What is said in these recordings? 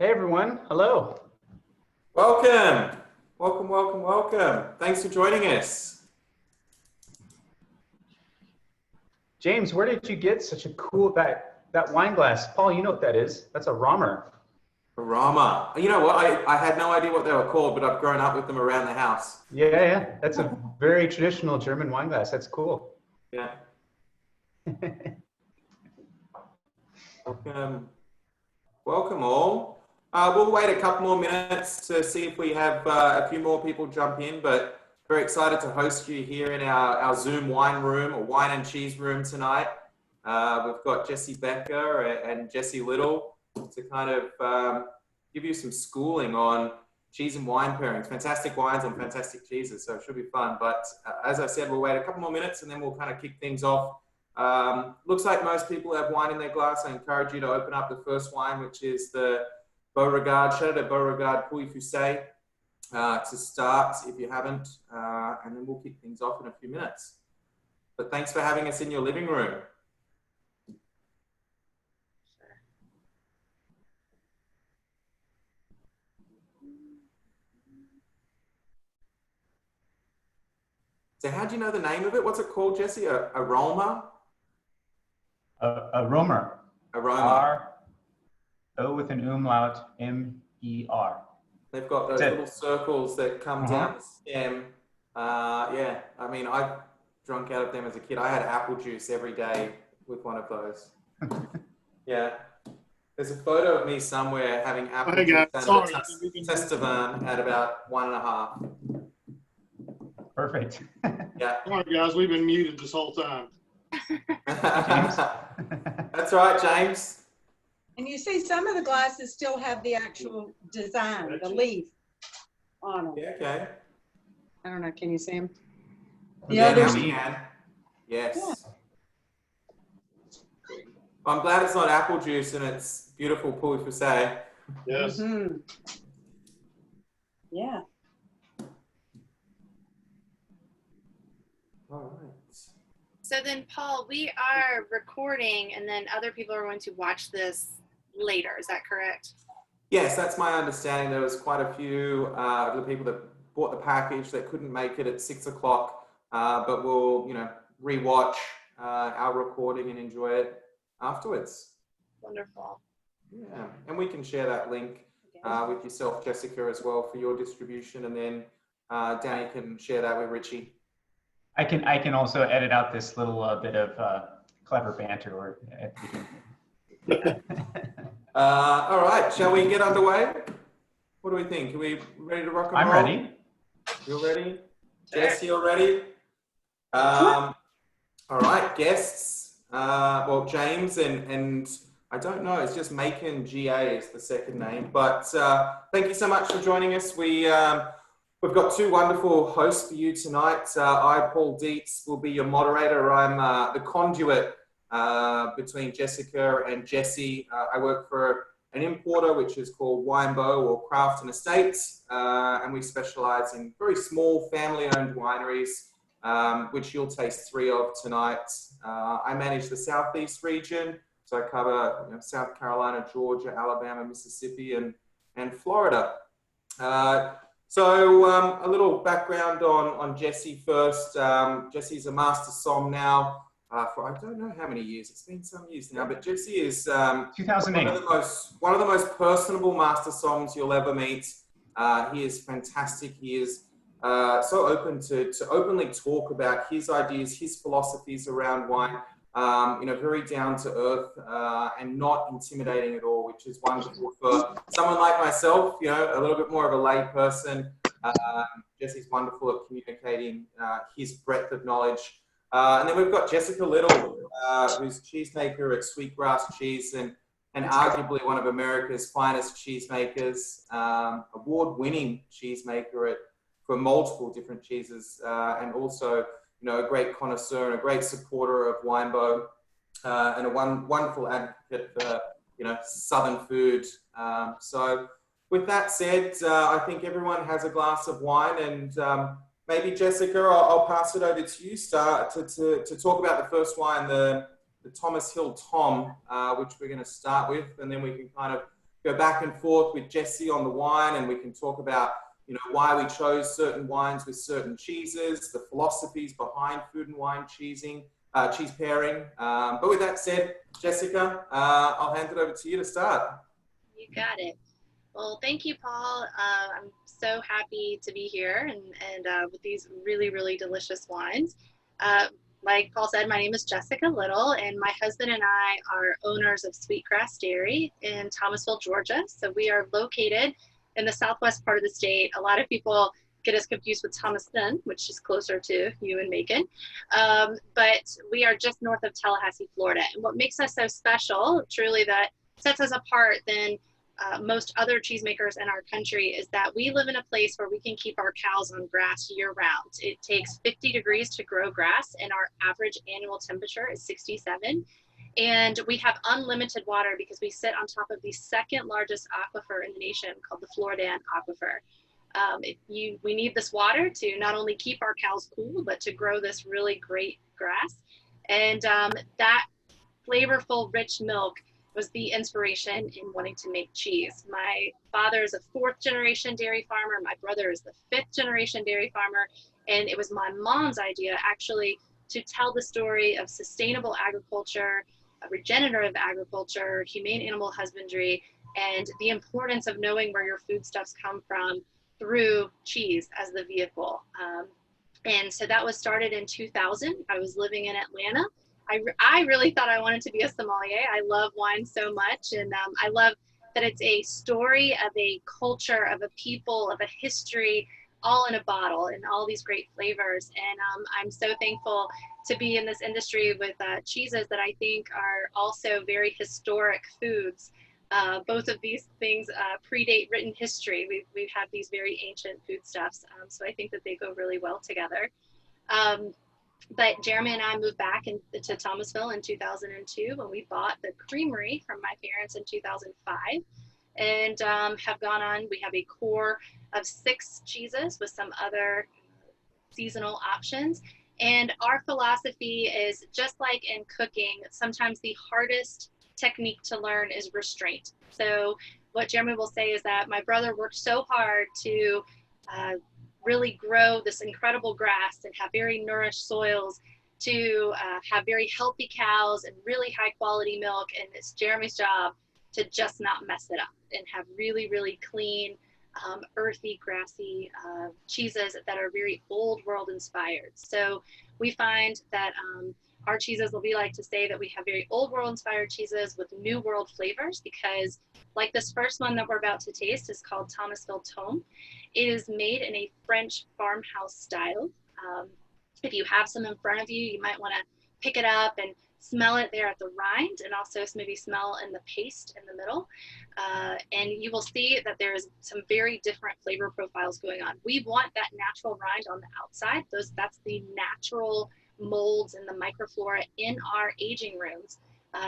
Hey everyone, hello. Welcome. Welcome, welcome, welcome. Thanks for joining us. James, where did you get such a cool, that wine glass? Paul, you know what that is? That's a Romer. Rama. You know what? I had no idea what they were called, but I've grown up with them around the house. Yeah. That's a very traditional German wine glass. That's cool. Yeah. Welcome. Welcome all. We'll wait a couple more minutes to see if we have a few more people jump in, but very excited to host you here in our Zoom wine room or wine and cheese room tonight. We've got Jesse Becker and Jesse Little to kind of give you some schooling on cheese and wine pairings, fantastic wines and fantastic cheeses, so it should be fun. But as I said, we'll wait a couple more minutes and then we'll kind of kick things off. Looks like most people have wine in their glass. I encourage you to open up the first wine, which is the Beauregard, Chateau de Beauregard Pouilly-Fuissé, to start if you haven't, and then we'll kick things off in a few minutes. But thanks for having us in your living room. So how do you know the name of it? What's it called, Jesse? Aroma? A Romer. Aroma. R-O with an umlaut, M-E-R. They've got those little circles that come down the stem. Yeah, I mean, I drunk out of them as a kid. I had apple juice every day with one of those. Yeah. There's a photo of me somewhere having apple juice and a Testavan at about 1.5. Perfect. Yeah. All right, guys, we've been muted this whole time. James. That's right, James. And you see some of the glasses still have the actual design, the leaf on them. Yeah, okay. I don't know, can you see them? The Yeah, others, now we can. Yes. Yeah. Well, I'm glad it's not apple juice and it's beautiful Pouilly-Fuissé. Yes. Mm-hmm. Yeah. All right. So then, Paul, we are recording and then other people are going to watch this later. Is that correct? Yes, that's my understanding. There was quite a few of the people that bought the package that couldn't make it at 6 o'clock, but will, rewatch our recording and enjoy it afterwards. Wonderful. Yeah, and we can share that link with yourself, Jessica, as well for your distribution, and then Danny can share that with Richie. I can also edit out this little bit of clever banter at the beginning. All right, shall we get underway? What do we think? Are we ready to rock and roll? I'm ready. You're ready? Jess, you're ready? All right, guests. Well, James and I don't know, it's just Macon GA is the second name, but thank you so much for joining us. We've got two wonderful hosts for you tonight. I, Paul Dietz, will be your moderator. I'm the conduit between Jessica and Jesse. I work for an importer which is called Winebow or Craft and Estates, and we specialize in very small family-owned wineries, which you'll taste 3 of tonight. I manage the Southeast region, so I cover South Carolina, Georgia, Alabama, Mississippi, and Florida. So a little background on Jesse first. Jesse's a master som now for I don't know how many years. It's been some years now, but Jesse is 2008. one of the most personable master soms you'll ever meet. He is fantastic. He is so open to openly talk about his ideas, his philosophies around wine. Very down to earth and not intimidating at all, which is wonderful for someone like myself, a little bit more of a lay person. Jesse's wonderful at communicating his breadth of knowledge. And then we've got Jessica Little, who's cheesemaker at Sweetgrass Cheese and arguably one of America's finest cheesemakers, award-winning cheesemaker for multiple different cheeses, and also a great connoisseur and a great supporter of Winebow, and a wonderful advocate for, Southern food. So with that said, I think everyone has a glass of wine, and maybe Jessica, I'll pass it over to you, to talk about the first wine, the Thomas Hill Tom, which we're going to start with, and then we can kind of go back and forth with Jesse on the wine, and we can talk about, you know, why we chose certain wines with certain cheeses, the philosophies behind food and wine cheese pairing. But with that said, Jessica, I'll hand it over to you to start. You got it. Well, thank you, Paul. I'm so happy to be here and with these really, really delicious wines. Like Paul said, my name is Jessica Little, and my husband and I are owners of Sweetgrass Dairy in Thomasville, Georgia. So we are located in the southwest part of the state. A lot of people get us confused with Thomaston, which is closer to you and Macon. But we are just north of Tallahassee, Florida. And what makes us so special, truly that sets us apart than most other cheesemakers in our country, is that we live in a place where we can keep our cows on grass year round. It takes 50 degrees to grow grass, and our average annual temperature is 67. And we have unlimited water because we sit on top of the second largest aquifer in the nation called the Floridan Aquifer. We need this water to not only keep our cows cool, but to grow this really great grass. And that flavorful, rich milk was the inspiration in wanting to make cheese. My father is a 4th generation dairy farmer. My brother is the 5th generation dairy farmer. And it was my mom's idea actually to tell the story of sustainable agriculture, regenerative agriculture, humane animal husbandry, and the importance of knowing where your foodstuffs come from through cheese as the vehicle. And so that was started in 2000. I was living in Atlanta. I really thought I wanted to be a sommelier. I love wine so much, and I love that it's a story of a culture, of a people, of a history, all in a bottle, and all these great flavors. And I'm so thankful to be in this industry with cheeses that I think are also very historic foods. Both of these things predate written history. We have these very ancient foodstuffs, so I think that they go really well together. But Jeremy and I moved back to Thomasville in 2002 when we bought the creamery from my parents in 2005, and have gone on. We have a core of 6 cheeses with some other seasonal options. And our philosophy is just like in cooking, sometimes the hardest technique to learn is restraint. So what Jeremy will say is that my brother worked so hard to really grow this incredible grass and have very nourished soils, to have very healthy cows and really high quality milk. And it's Jeremy's job to just not mess it up and have really, really clean, earthy, grassy cheeses that are very old world inspired. So we find that our cheeses, we like to say that we have very old world inspired cheeses with new world flavors, because like this first one that we're about to taste is called Thomasville Tome. It is made in a French farmhouse style. If you have some in front of you, you might want to pick it up and smell it there at the rind, and also maybe smell in the paste in the middle. And you will see that there's some very different flavor profiles going on. We want that natural rind on the outside. That's the natural molds and the microflora in our aging rooms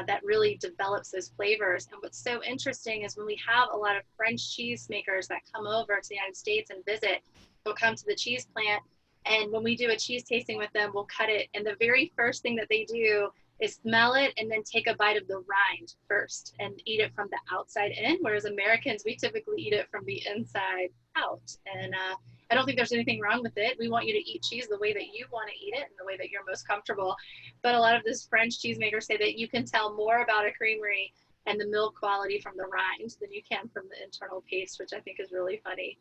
that really develops those flavors. And what's so interesting is when we have a lot of French cheese makers that come over to the United States and visit, they'll come to the cheese plant, and when we do a cheese tasting with them, we'll cut it, and the very first thing that they do is smell it and then take a bite of the rind first and eat it from the outside in, whereas Americans, we typically eat it from the inside out. And I don't think there's anything wrong with it. We want you to eat cheese the way that you want to eat it and the way that you're most comfortable. But a lot of these French cheesemakers say that you can tell more about a creamery and the milk quality from the rind than you can from the internal paste, which I think is really funny.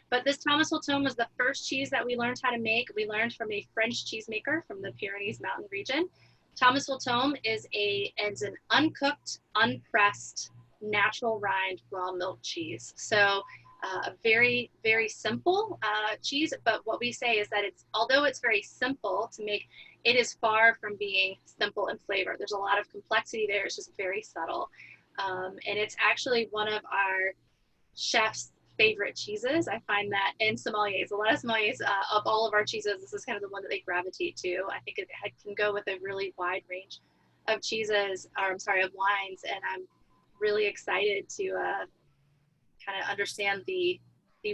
But this Thomasville Tome was the first cheese that we learned how to make. We learned from a French cheesemaker from the Pyrenees Mountain region. Thomasville Tome is an uncooked, unpressed, natural rind raw milk cheese. So a very, very simple cheese, but what we say is that although it's very simple to make, it is far from being simple in flavor. There's a lot of complexity there. It's just very subtle. And it's actually one of our chef's favorite cheeses. I find that in sommeliers, a lot of sommeliers of all of our cheeses, this is kind of the one that they gravitate to. I think it can go with a really wide range of cheeses, or I'm sorry, of wines. And I'm really excited to kind of understand the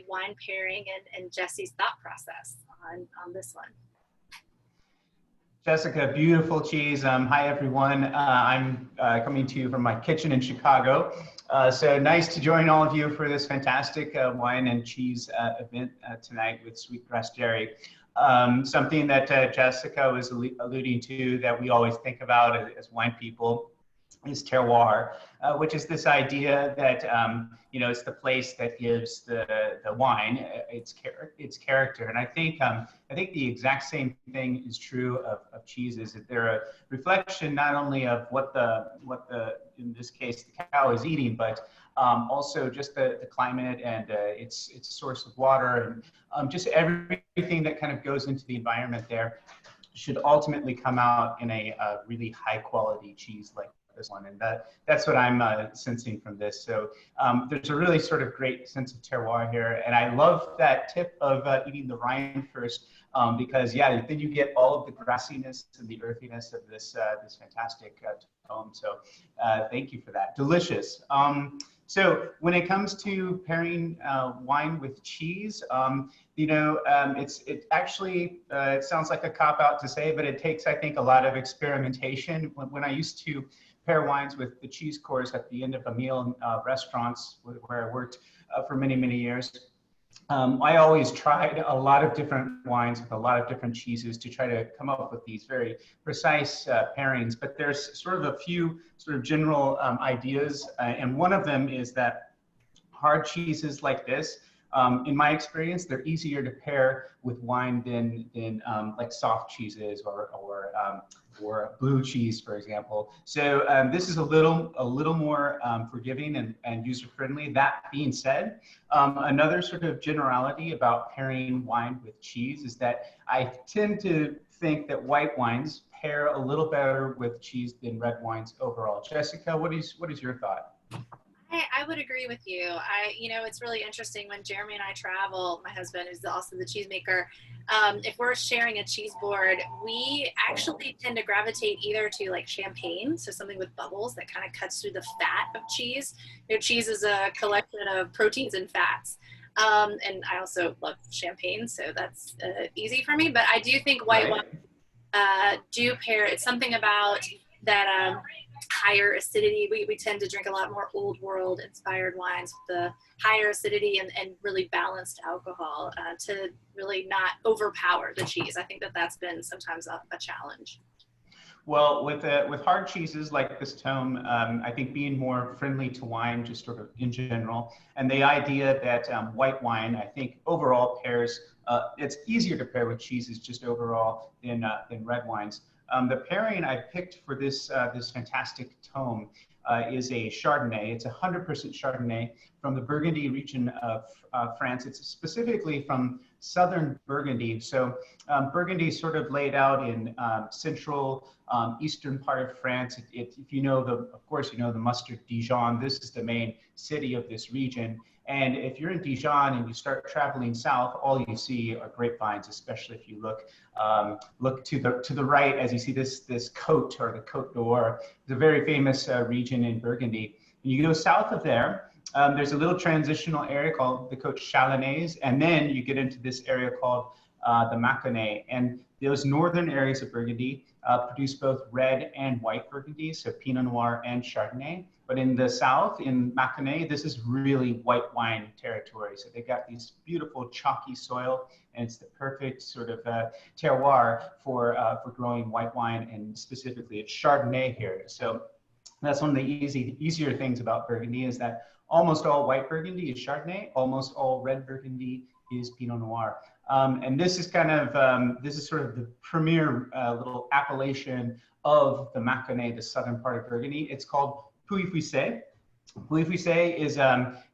wine pairing and Jesse's thought process on this one. Jessica, beautiful cheese. Hi, everyone. I'm coming to you from my kitchen in Chicago. So nice to join all of you for this fantastic wine and cheese event tonight with Sweetgrass Dairy. Something that Jessica was alluding to that we always think about as wine people is terroir, which is this idea that you know, it's the place that gives the wine its character. And I think the exact same thing is true of cheeses. That they're a reflection not only of what the in this case the cow is eating, but also just the climate and its source of water and just everything that kind of goes into the environment there should ultimately come out in a really high quality cheese like this one, and that's what I'm sensing from this. So there's a really sort of great sense of terroir here, and I love that tip of eating the rind first, because yeah, then you get all of the grassiness and the earthiness of this this fantastic tome. So thank you for that. Delicious. So when it comes to pairing wine with cheese, you know, it actually it sounds like a cop out to say, but it takes, I think, a lot of experimentation. When I used to pair wines with the cheese course at the end of a meal in restaurants where I worked for many, many years, I always tried a lot of different wines with a lot of different cheeses to try to come up with these very precise pairings. But there's sort of a few sort of general ideas, and one of them is that hard cheeses like this, in my experience, they're easier to pair with wine than like soft cheeses or blue cheese, for example. So this is a little more forgiving and user friendly. That being said, another sort of generality about pairing wine with cheese is that I tend to think that white wines pair a little better with cheese than red wines overall. Jessica, what is your thought? I would agree with you. You know, it's really interesting when Jeremy and I travel, my husband is also the cheesemaker, if we're sharing a cheese board, we actually tend to gravitate either to like champagne, so something with bubbles that kind of cuts through the fat of cheese. You know, cheese is a collection of proteins and fats. And I also love champagne, so that's easy for me. But I do think white wine do pair. It's something about that higher acidity. We tend to drink a lot more old world inspired wines with the higher acidity and really balanced alcohol to really not overpower the cheese. I think that's been sometimes a challenge. Well, with hard cheeses like this tome, I think being more friendly to wine, just sort of in general, and the idea that white wine, I think overall pairs, it's easier to pair with cheeses just overall than red wines. The pairing I picked for this this fantastic tome is a Chardonnay. It's 100% Chardonnay from the Burgundy region of France. It's specifically from southern Burgundy. So Burgundy is sort of laid out in central eastern part of France. If you know of course you know the mustard Dijon. This is the main city of this region. And if you're in Dijon and you start traveling south, all you see are grapevines, especially if you look to the right as you see this Côte or the Côte d'Or. It's a very famous region in Burgundy. And you go south of there, there's a little transitional area called the Côte Chalonnaise, and then you get into this area called the Mâconnais. And those northern areas of Burgundy produce both red and white Burgundy, so Pinot Noir and Chardonnay. But in the south, in Mâconnais, this is really white wine territory. So they've got these beautiful chalky soil, and it's the perfect sort of terroir for growing white wine, and specifically it's Chardonnay here. So that's one of the easier things about Burgundy is that almost all white Burgundy is Chardonnay, almost all red Burgundy is Pinot Noir. And this is kind of, this is sort of the premier little appellation of the Mâconnais, the southern part of Burgundy. It's called Puy-Fuissé. Puy-Fuissé is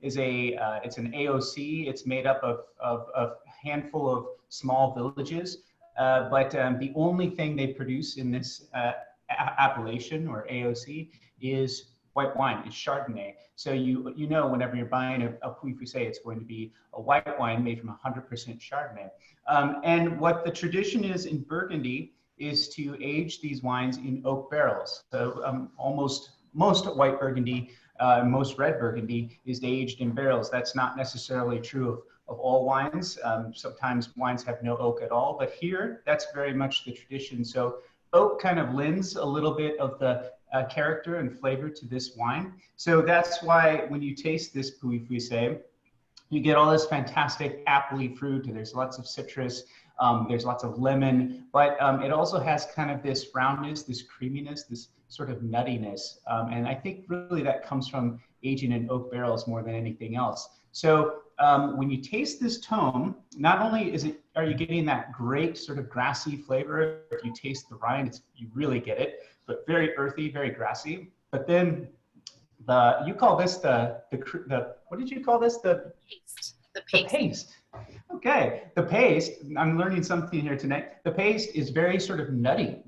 it's an AOC. It's made up of a handful of small villages, but the only thing they produce in this appellation or AOC is white wine, is Chardonnay. So you know whenever you're buying a Puy-Fuissé, it's going to be a white wine made from 100% Chardonnay. And what the tradition is in Burgundy is to age these wines in oak barrels. So most white Burgundy, most red Burgundy is aged in barrels. That's not necessarily true of all wines. Sometimes wines have no oak at all, but here that's very much the tradition. So oak kind of lends a little bit of the character and flavor to this wine. So that's why when you taste this Pouilly-Fuissé, you get all this fantastic appley fruit. There's lots of citrus. There's lots of lemon, but it also has kind of this roundness, this creaminess, this sort of nuttiness. And I think really that comes from aging in oak barrels more than anything else. So when you taste this tome, not only are you getting that great sort of grassy flavor. If you taste the rind, you really get it, but very earthy, very grassy. But then you call this what did you call this? The paste. The paste. Okay, the paste, I'm learning something here tonight. The paste is very sort of nutty.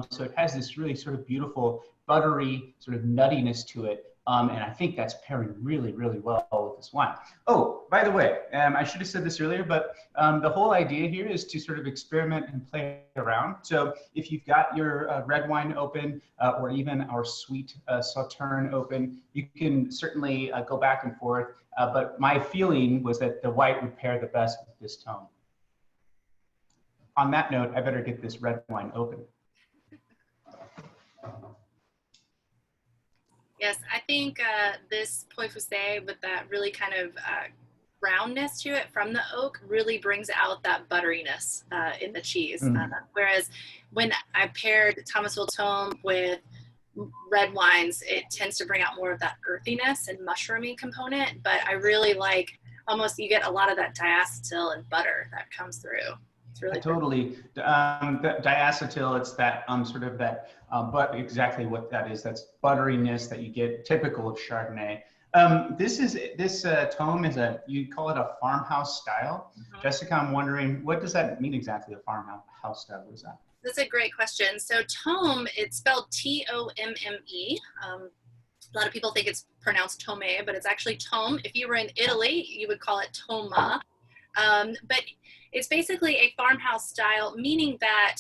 So it has this really sort of beautiful, buttery sort of nuttiness to it. And I think that's pairing really, really well with this wine. Oh, by the way, I should have said this earlier, but the whole idea here is to sort of experiment and play around. So if you've got your red wine open or even our sweet Sauterne open, you can certainly go back and forth. But my feeling was that the white would pair the best with this tone. On that note, I better get this red wine open. Yes, I think this Pouilly-Fuissé with that really kind of roundness to it from the oak really brings out that butteriness in the cheese. Whereas when I paired Thomas Tome with red wines, it tends to bring out more of that earthiness and mushroomy component. But I really like almost, you get a lot of that diacetyl and butter that comes through. It's really totally. The diacetyl, it's that sort of that, but exactly what that is. That's butteriness that you get typical of Chardonnay. This tome is you call it a farmhouse style. Jessica, I'm wondering, what does that mean exactly? A farmhouse style? What is that? That's a great question. So tome, it's spelled T-O-M-M-E. A lot of people think it's pronounced tome, but it's actually tome. If you were in Italy, you would call it toma. But it's basically a farmhouse style, meaning that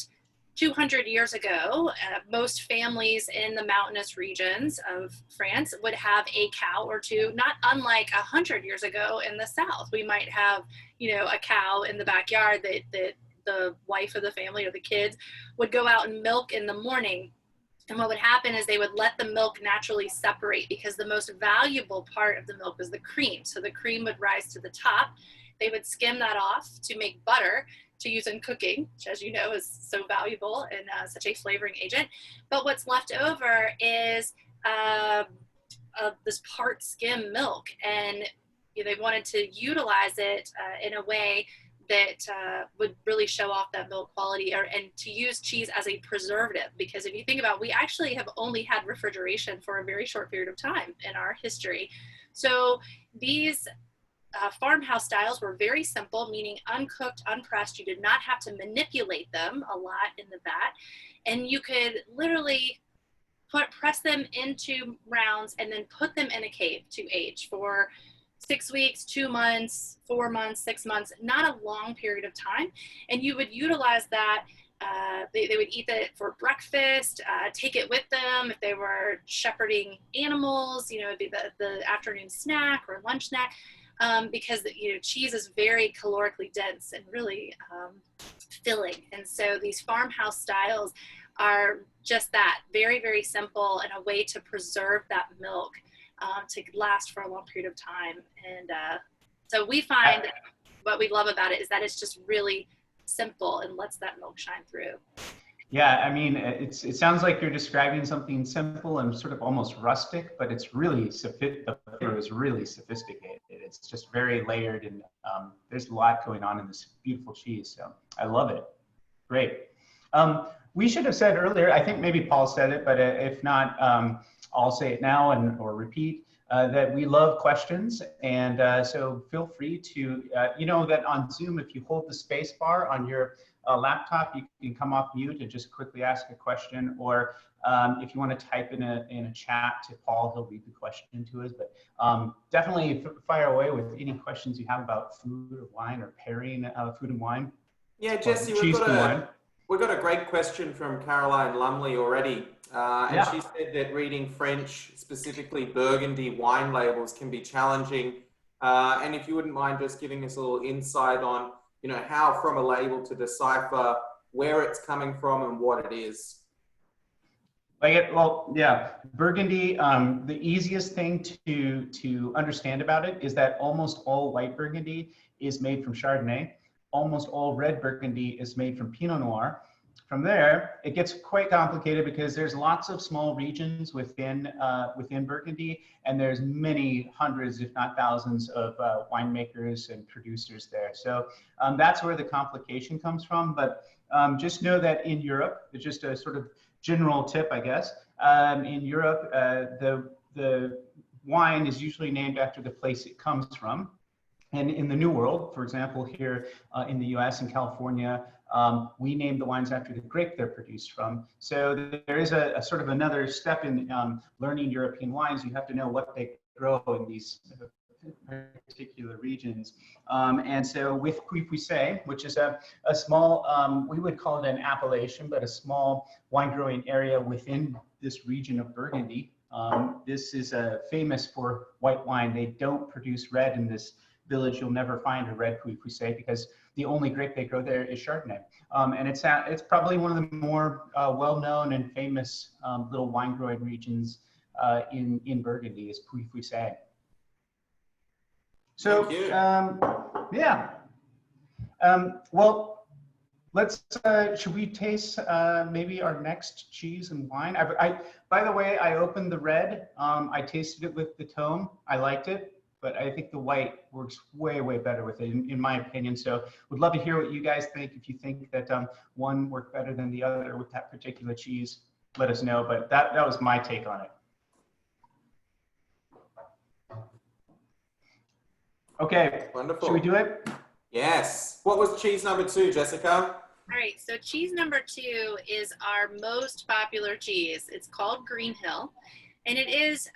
200 years ago, most families in the mountainous regions of France would have a cow or two, not unlike 100 years ago in the South. We might have, a cow in the backyard that the wife of the family or the kids would go out and milk in the morning. And what would happen is they would let the milk naturally separate because the most valuable part of the milk was the cream. So the cream would rise to the top. They would skim that off to make butter to use in cooking, which, as you know, is so valuable and such a flavoring agent. But what's left over is this part skim milk. And they wanted to utilize it in a way that would really show off that milk quality, and to use cheese as a preservative. Because if you think about it, we actually have only had refrigeration for a very short period of time in our history. So these farmhouse styles were very simple, meaning uncooked, unpressed. You did not have to manipulate them a lot in the vat. And you could literally press them into rounds and then put them in a cave to age for 6 weeks, 2 months, 4 months, 6 months, not a long period of time. And you would utilize that. They would eat it for breakfast, take it with them if they were shepherding animals, it'd be the afternoon snack or lunch snack. Because cheese is very calorically dense and really filling. And so these farmhouse styles are just that, very, very simple, and a way to preserve that milk to last for a long period of time. And so we find what we love about it is that it's just really simple and lets that milk shine through. Yeah, I mean, it sounds like you're describing something simple and sort of almost rustic, but it's really the flavor is really sophisticated. It's just very layered, and there's a lot going on in this beautiful cheese. So I love it. Great. We should have said earlier, I think maybe Paul said it, but if not, I'll say it now or repeat, that we love questions. And so feel free to, that on Zoom, if you hold the space bar on your laptop, you can come off mute and just quickly ask a question, or if you want to type in a chat to Paul, he'll read the question to us. But definitely fire away with any questions you have about food or wine or pairing food and wine. Yeah, Jesse, we've got a great question from Caroline Lumley already. And she said that reading French, specifically Burgundy wine labels, can be challenging. And if you wouldn't mind just giving us a little insight on how from a label to decipher where it's coming from and what it is. Well, yeah, Burgundy. The easiest thing to understand about it is that almost all white Burgundy is made from Chardonnay. Almost all red Burgundy is made from Pinot Noir. From there, it gets quite complicated because there's lots of small regions within Burgundy, and there's many hundreds, if not thousands, of winemakers and producers there. So that's where the complication comes from. But just know that in Europe, it's just a sort of general tip, I guess. In Europe, the wine is usually named after the place it comes from. And in the New World, for example, here in the US and California, we name the wines after the grape they're produced from. So there is a sort of another step in learning European wines. You have to know what they grow in these particular regions. And so with Puy-Puissé, which is a small, we would call it an appellation, but a small wine growing area within this region of Burgundy. This is famous for white wine. They don't produce red in this village. You'll never find a red Puy-Puissé because the only grape they grow there is Chardonnay. And it's probably one of the more well-known and famous little wine growing regions in Burgundy is Puy-Puissé. So, yeah. Well, should we taste maybe our next cheese and wine? By the way, I opened the red. I tasted it with the tome. I liked it, but I think the white works way, way better with it, in my opinion. So would love to hear what you guys think. If you think that one worked better than the other with that particular cheese, let us know. But that was my take on it. Okay, Wonderful. Should we do it? Yes. What was cheese number 2, Jessica? All right, so cheese number 2 is our most popular cheese. It's called Green Hill, and it is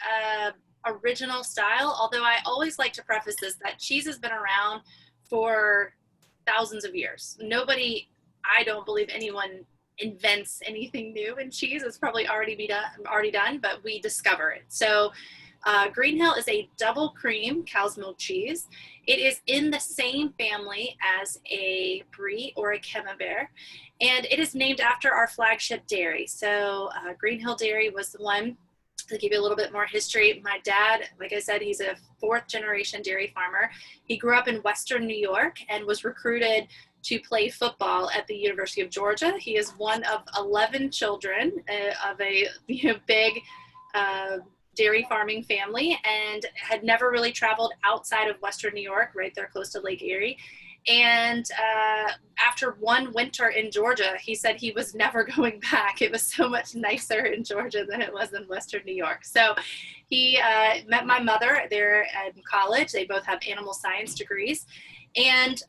original style, although I always like to preface this that cheese has been around for thousands of years. I don't believe anyone invents anything new in cheese. It's probably already done, but we discover it. So Green Hill is a double cream cow's milk cheese. It is in the same family as a Brie or a Camembert, and it is named after our flagship dairy. So Green Hill Dairy was the one. To give you a little bit more history, my dad, like I said, he's a 4th generation dairy farmer. He grew up in Western New York and was recruited to play football at the University of Georgia. He is one of 11 children of a big dairy farming family and had never really traveled outside of Western New York, right there close to Lake Erie. And after one winter in Georgia, he said he was never going back. It was so much nicer in Georgia than it was in Western New York. So he met my mother there in college. They both have animal science degrees. And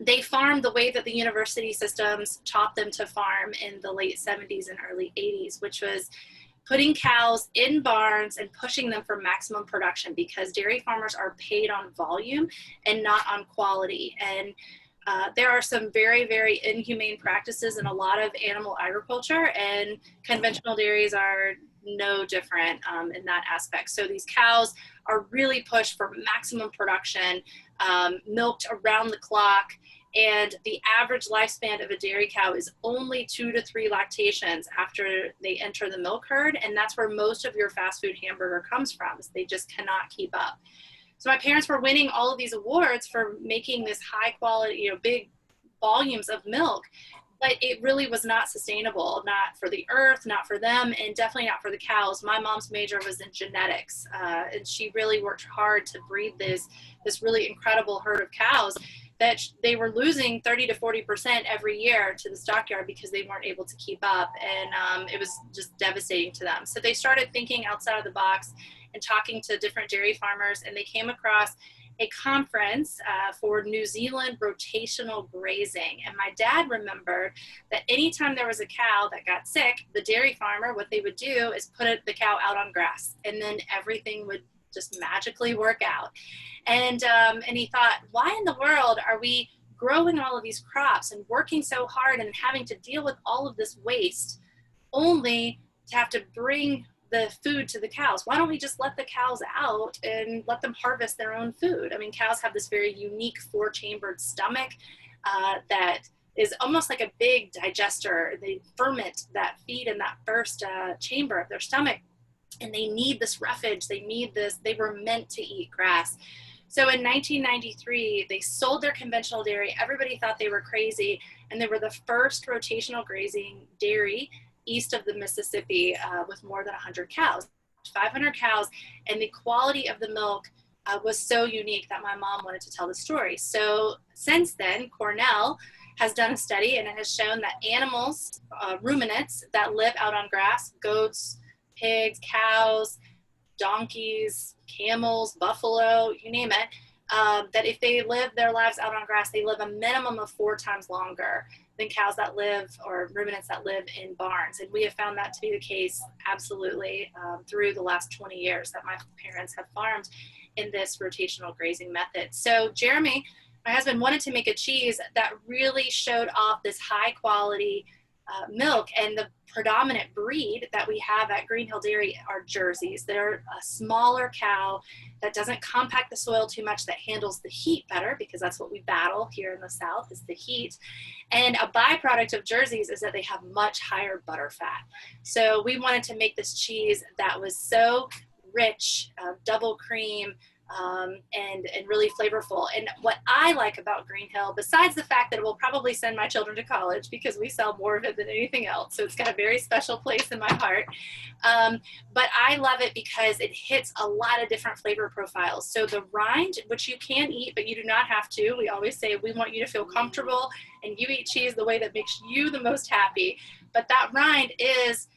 they farmed the way that the university systems taught them to farm in the late 70s and early 80s, which was putting cows in barns and pushing them for maximum production, because dairy farmers are paid on volume and not on quality. And there are some very, very inhumane practices in a lot of animal agriculture, and conventional dairies are no different in that aspect. So these cows are really pushed for maximum production, milked around the clock. And the average lifespan of a dairy cow is only 2 to 3 lactations after they enter the milk herd. And that's where most of your fast food hamburger comes from, is they just cannot keep up. So my parents were winning all of these awards for making this high quality, big volumes of milk, but it really was not sustainable, not for the earth, not for them, and definitely not for the cows. My mom's major was in genetics, and she really worked hard to breed this really incredible herd of cows that they were losing 30 to 40% every year to the stockyard because they weren't able to keep up. And it was just devastating to them. So they started thinking outside of the box and talking to different dairy farmers, and they came across a conference for New Zealand rotational grazing. And my dad remembered that anytime there was a cow that got sick, the dairy farmer, what they would do is put the cow out on grass, and then everything would just magically work out. And he thought, why in the world are we growing all of these crops and working so hard and having to deal with all of this waste only to have to bring the food to the cows? Why don't we just let the cows out and let them harvest their own food? I mean, cows have this very unique 4-chambered stomach that is almost like a big digester. They ferment that feed in that first chamber of their stomach, and they need this roughage. They need this. They were meant to eat grass. So in 1993, they sold their conventional dairy. Everybody thought they were crazy, and they were the first rotational grazing dairy east of the Mississippi with more than 100 cows, 500 cows, and the quality of the milk was so unique that my mom wanted to tell the story. So since then, Cornell has done a study, and it has shown that animals, ruminants that live out on grass, goats, pigs, cows, donkeys, camels, buffalo, you name it, that if they live their lives out on grass, they live a minimum of 4 times longer than cows that live, or ruminants that live in barns. And we have found that to be the case absolutely through the last 20 years that my parents have farmed in this rotational grazing method. So Jeremy, my husband, wanted to make a cheese that really showed off this high quality milk, and the predominant breed that we have at Green Hill Dairy are Jerseys. They're a smaller cow that doesn't compact the soil too much, that handles the heat better, because that's what we battle here in the South, is the heat. And a byproduct of Jerseys is that they have much higher butter fat. So we wanted to make this cheese that was so rich, double cream, and really flavorful. And what I like about Green Hill, besides the fact that it will probably send my children to college because we sell more of it than anything else, so it's got a very special place in my heart, but I love it because it hits a lot of different flavor profiles. So the rind, which you can eat, but you do not have to. We always say we want you to feel comfortable and you eat cheese the way that makes you the most happy. But that rind is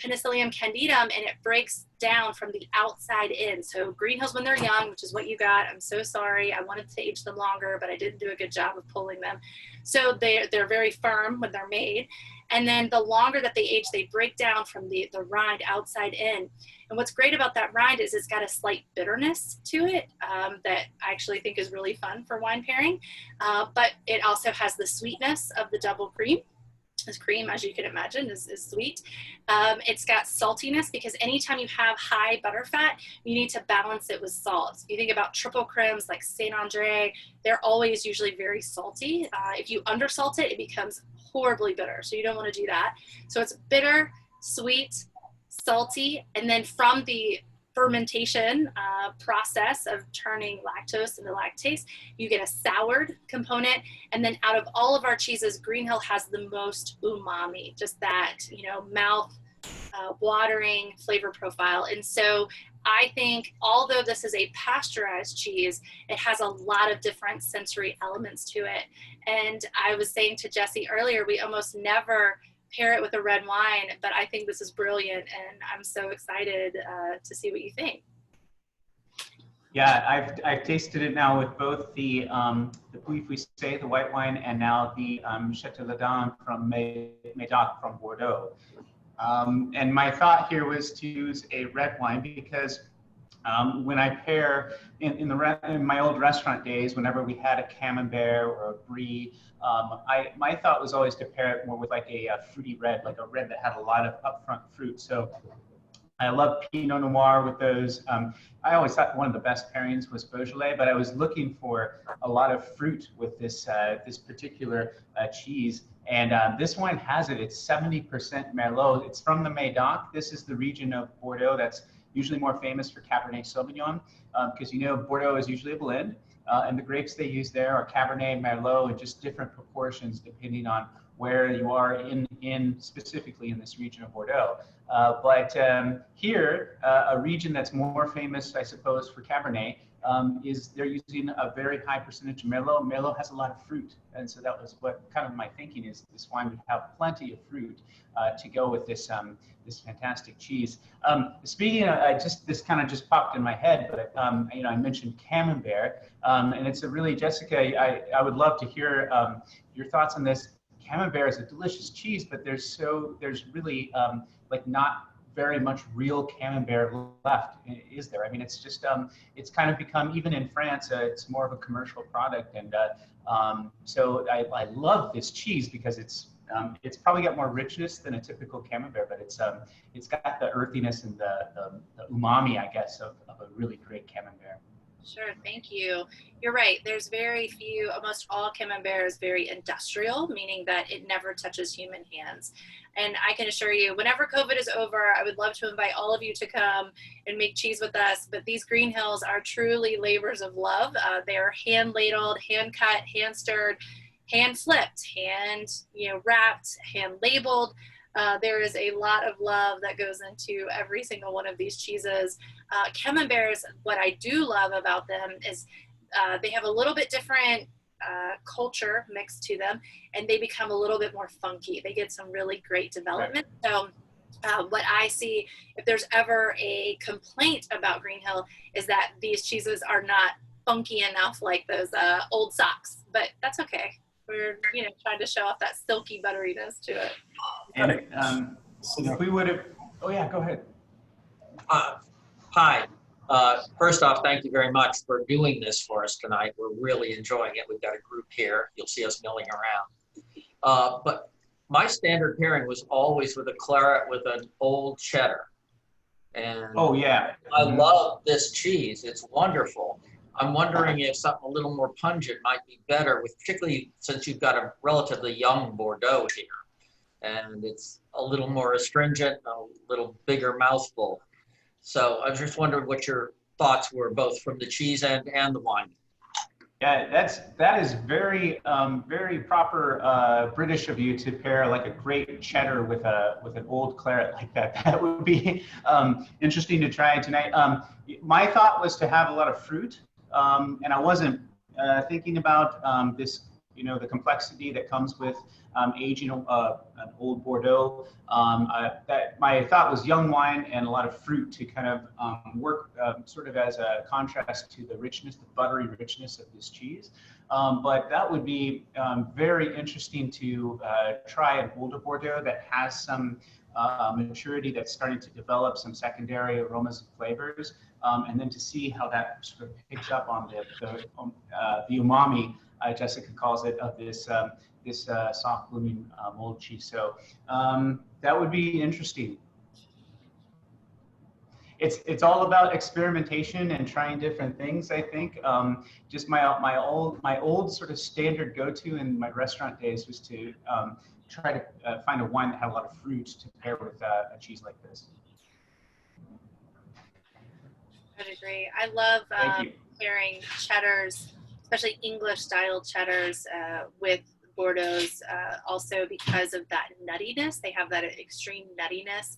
Penicillium candidum, and it breaks down from the outside in. So Green Hills, when they're young, which is what you got, I'm so sorry, I wanted to age them longer, but I didn't do a good job of pulling them. So they're very firm when they're made. And then the longer that they age, they break down from the rind outside in. And what's great about that rind is it's got a slight bitterness to it that I actually think is really fun for wine pairing. But it also has the sweetness of the double cream. This cream, as you can imagine, is sweet. It's got saltiness, because anytime you have high butter fat, you need to balance it with salt. If you think about triple cremes like Saint Andre, they're always usually very salty. If you undersalt it, it becomes horribly bitter. So you don't want to do that. So it's bitter, sweet, salty, and then from the fermentation process of turning lactose into lactase, you get a soured component. And then out of all of our cheeses, Green Hill has the most umami, just that, mouth watering flavor profile. And so I think, although this is a pasteurized cheese, it has a lot of different sensory elements to it. And I was saying to Jesse earlier, we almost never pair it with a red wine, but I think this is brilliant, and I'm so excited to see what you think. Yeah, I've tasted it now with both the Pouilly Fuissé, the white wine, and now the Chateau Ladin from Médoc from Bordeaux. And my thought here was to use a red wine because when I pair, in my old restaurant days, whenever we had a Camembert or a Brie, my thought was always to pair it more with like a fruity red, like a red that had a lot of upfront fruit. So I love Pinot Noir with those. I always thought one of the best pairings was Beaujolais, but I was looking for a lot of fruit with this this particular cheese. And this wine has it. It's 70% Merlot. It's from the Médoc. This is the region of Bordeaux that's usually more famous for Cabernet Sauvignon, because Bordeaux is usually a blend. And the grapes they use there are Cabernet, Merlot, in just different proportions depending on where you are specifically in this region of Bordeaux. But here, a region that's more famous, I suppose, for Cabernet is they're using a very high percentage of Merlot. Merlot has a lot of fruit. And so that was what kind of my thinking is, this wine would have plenty of fruit to go with this this fantastic cheese. Speaking of, this kind of just popped in my head, but I mentioned Camembert, and it's a really, Jessica, I would love to hear your thoughts on this. Camembert is a delicious cheese, but there's really like not very much real Camembert left, is there? I mean, it's just it's kind of become, even in France, it's more of a commercial product, and so I love this cheese because it's probably got more richness than a typical Camembert, but it's got the earthiness and the umami, I guess, of a really great Camembert. Sure, thank you. You're right. There's very few, almost all Camembert is very industrial, meaning that it never touches human hands. And I can assure you, whenever COVID is over, I would love to invite all of you to come and make cheese with us. But these green hills are truly labors of love. They are hand ladled, hand cut, hand stirred, hand flipped, hand wrapped, hand labeled. There is a lot of love that goes into every single one of these cheeses. Camemberts, what I do love about them is they have a little bit different culture mixed to them, and they become a little bit more funky. They get some really great development. So what I see, if there's ever a complaint about Green Hill, is that these cheeses are not funky enough like those old socks, but that's okay. We're trying to show off that silky butteriness to it. And if we would have, oh yeah, go ahead. Hi. First off, thank you very much for doing this for us tonight. We're really enjoying it. We've got a group here. You'll see us milling around. But my standard pairing was always with a claret with an old cheddar. And Oh yeah. I love this cheese. It's wonderful. I'm wondering if something a little more pungent might be better, with particularly since you've got a relatively young Bordeaux here. And it's a little more astringent, a little bigger mouthful. So I was just wondering what your thoughts were, both from the cheese end and the wine. Yeah, that is very very proper British of you to pair like a great cheddar with an old claret like that. That would be interesting to try tonight. My thought was to have a lot of fruit, and I wasn't thinking about this, the complexity that comes with aging an old Bordeaux. That my thought was young wine and a lot of fruit to kind of work sort of as a contrast to the richness, the buttery richness of this cheese. But that would be very interesting to try an older Bordeaux that has some maturity, that's starting to develop some secondary aromas and flavors, and then to see how that sort of picks up on the umami, Jessica calls it, of this soft blooming mold cheese. So that would be interesting. It's all about experimentation and trying different things, I think. Just my old sort of standard go-to in my restaurant days was to try to find a wine that had a lot of fruit to pair with a cheese like this. I'd agree. I love pairing cheddars, especially English style cheddars, with Bordeaux's, also because of that nuttiness. They have that extreme nuttiness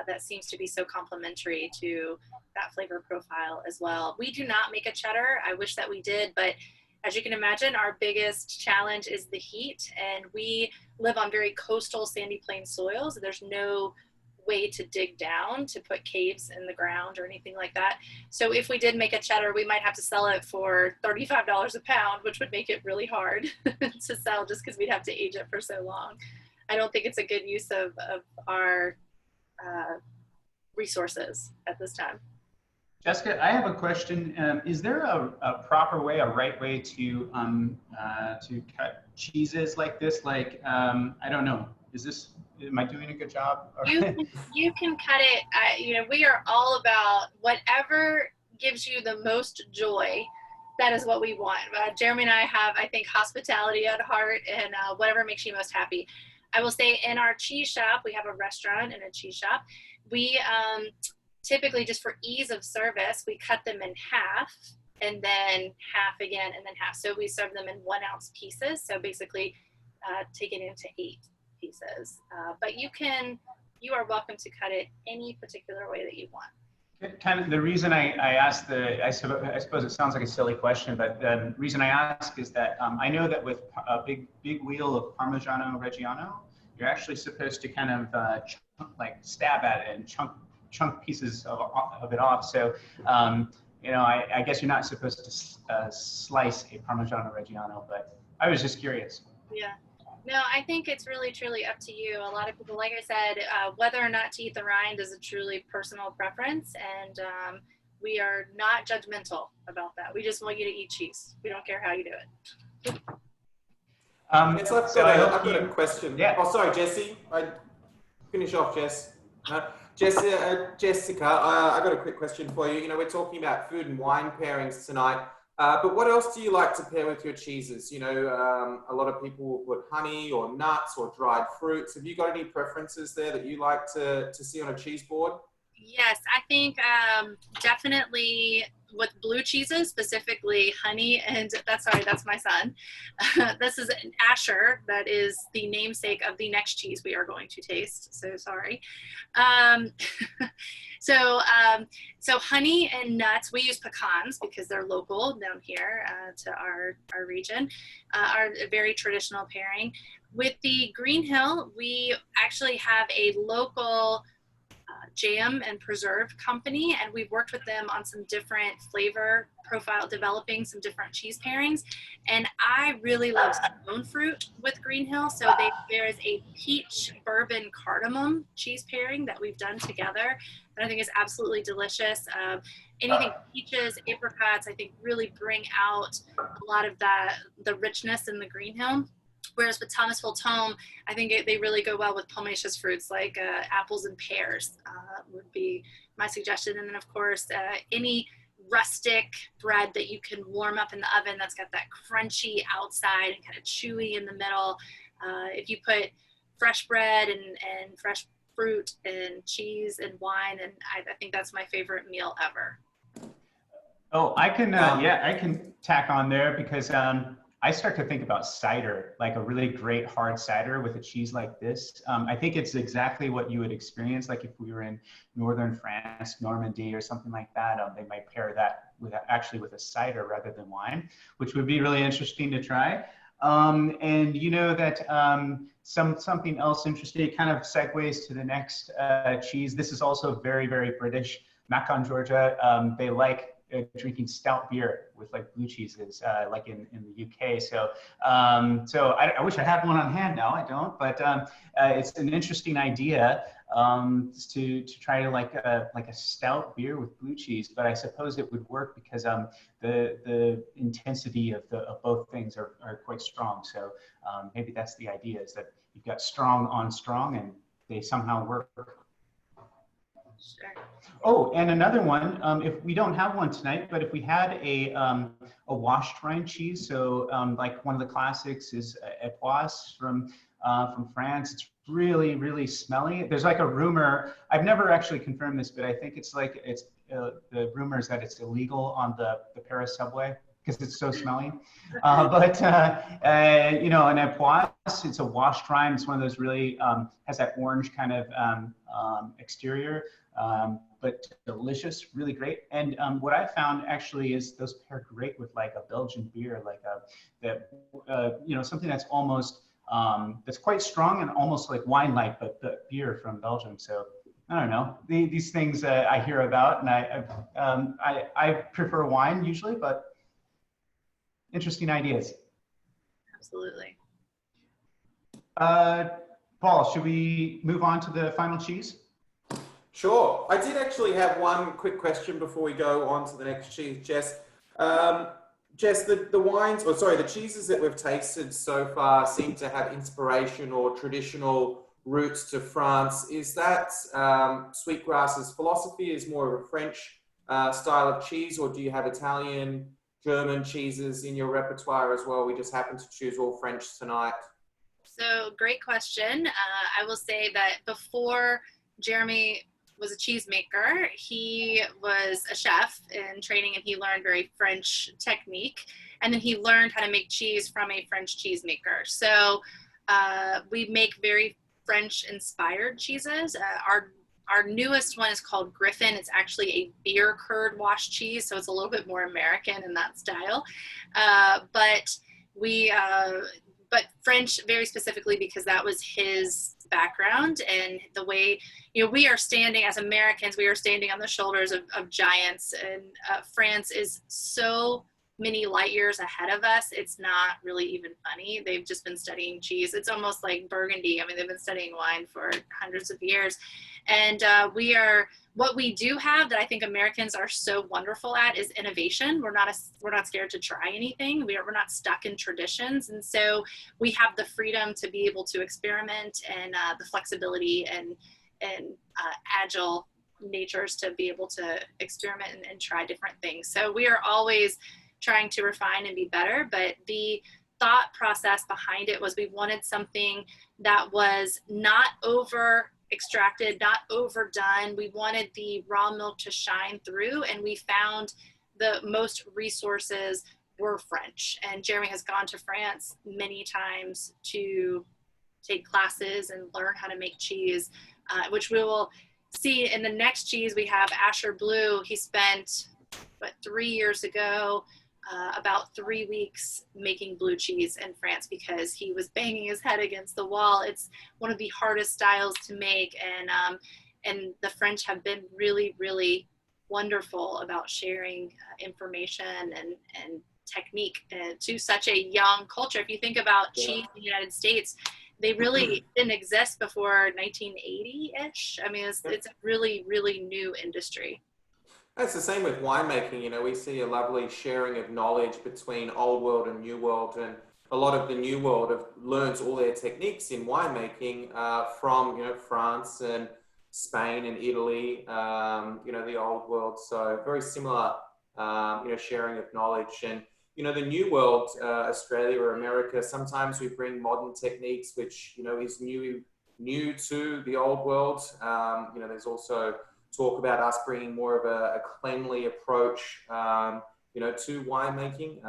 that seems to be so complementary to that flavor profile as well. We do not make a cheddar. I wish that we did, but as you can imagine, our biggest challenge is the heat, and we live on very coastal sandy plain soils. There's no way to dig down to put caves in the ground or anything like that. So if we did make a cheddar, we might have to sell it for $35 a pound, which would make it really hard to sell just because we'd have to age it for so long. I don't think it's a good use of our resources at this time. Jessica, I have a question. Is there a proper way, a right way to cut cheeses like this? Like, I don't know. Am I doing a good job? You can cut it. We are all about whatever gives you the most joy. That is what we want. Jeremy and I have, I think, hospitality at heart, and whatever makes you most happy. I will say in our cheese shop, we have a restaurant and a cheese shop. We typically, just for ease of service, we cut them in half and then half again and then half. So we serve them in 1 ounce pieces. So basically take it into 8 pieces. But you are welcome to cut it any particular way that you want. Kind of the reason I asked I suppose it sounds like a silly question, but the reason I ask is that I know that with a big wheel of Parmigiano Reggiano, you're actually supposed to kind of stab at it and chunk pieces of it off. So, I guess you're not supposed to slice a Parmigiano Reggiano, but I was just curious. Yeah. No, I think it's really, truly up to you. A lot of people, like I said, whether or not to eat the rind is a truly personal preference, and we are not judgmental about that. We just want you to eat cheese. We don't care how you do it. Yes, I've got a question. Yeah. Oh, sorry, Jesse. Finish off, Jess. Jessica, I got a quick question for you. You know, we're talking about food and wine pairings tonight, but what else do you like to pair with your cheeses? You know, a lot of people will put honey or nuts or dried fruits. Have you got any preferences there that you like to see on a cheese board? Yes, I think definitely with blue cheeses, specifically honey, and that's my son. This is an Asher. That is the namesake of the next cheese we are going to taste. So sorry. Um, so honey and nuts. We use pecans because they're local down here to our region. Are a very traditional pairing. With the Green Hill, we actually have a local jam and preserve company, and we've worked with them on some different flavor profile, developing some different cheese pairings. And I really love stone fruit with Green Hill. So there is a peach bourbon cardamom cheese pairing that we've done together that I think is absolutely delicious. Anything peaches, apricots, I think really bring out a lot of the richness in the Green Hill. Whereas with Thomas Fulton, I think they really go well with pomaceous fruits like apples and pears would be my suggestion. And then of course, any rustic bread that you can warm up in the oven that's got that crunchy outside and kind of chewy in the middle. If you put fresh bread and fresh fruit and cheese and wine, and I think that's my favorite meal ever. Oh, I can tack on there because I start to think about cider, like a really great hard cider with a cheese like this. I think it's exactly what you would experience, like if we were in northern France, Normandy or something like that. They might pair that with a cider rather than wine, which would be really interesting to try. And you know that something else interesting, kind of segues to the next cheese. This is also very, very British. Macon, Georgia, they like drinking stout beer with like blue cheeses, like in the UK. So I wish I had one on hand now. I don't, but it's an interesting idea to try to like a stout beer with blue cheese. But I suppose it would work because the intensity of both things are quite strong. So maybe that's the idea, is that you've got strong on strong and they somehow work. Sure. Oh, and another one, if we don't have one tonight, but if we had a washed rind cheese, so like one of the classics is Epoisse from France. It's really, really smelly. There's like a rumor, I've never actually confirmed this, but I think it's like, the rumor is that it's illegal on the Paris subway because it's so smelly. But you know, an Epoisse, it's a washed rind. It's one of those really, has that orange kind of exterior. But delicious, really great. And what I found actually is those pair great with like a Belgian beer, like you know, something that's almost that's quite strong and almost like wine-like, but the beer from Belgium. So I don't know, these things I hear about, and I prefer wine usually, but interesting ideas. Absolutely. Paul, should we move on to the final cheese? Sure. I did actually have one quick question before we go on to the next cheese, Jess. Jess, the wines, or sorry, the cheeses that we've tasted so far seem to have inspiration or traditional roots to France. Is that Sweetgrass's philosophy is more of a French style of cheese, or do you have Italian, German cheeses in your repertoire as well? We just happen to choose all French tonight. So great question. I will say that before Jeremy was a cheesemaker, he was a chef in training, and he learned very French technique, and then he learned how to make cheese from a French cheesemaker. So we make very French inspired cheeses. Our newest one is called Griffin. It's actually a beer curd washed cheese, so it's a little bit more American in that style. But French very specifically because that was his background, and the way, you know, we are standing as Americans, we are standing on the shoulders of giants, and France is so many light years ahead of us. It's not really even funny. They've just been studying cheese. It's almost like Burgundy. I mean, they've been studying wine for hundreds of years. And what we do have that I think Americans are so wonderful at is innovation. We're not scared to try anything. We're not stuck in traditions. And so we have the freedom to be able to experiment, and the flexibility and agile natures to be able to experiment and try different things. So we are always trying to refine and be better, but the thought process behind it was we wanted something that was not over extracted, not overdone. We wanted the raw milk to shine through, and we found the most resources were French. And Jeremy has gone to France many times to take classes and learn how to make cheese, which we will see in the next cheese. We have Asher Blue. He spent, 3 years ago, about 3 weeks making blue cheese in France because he was banging his head against the wall. It's one of the hardest styles to make, and the French have been really, really wonderful about sharing information and technique to such a young culture. If you think about cheese in the United States, they really didn't exist before 1980-ish. I mean, it's a really, really new industry. It's the same with winemaking. You know, we see a lovely sharing of knowledge between old world and new world, and a lot of the new world have learned all their techniques in winemaking from, France and Spain and Italy, the old world. So very similar, sharing of knowledge. And, the new world, Australia or America, sometimes we bring modern techniques, which, is new to the old world. There's also talk about us bringing more of a cleanly approach, to winemaking,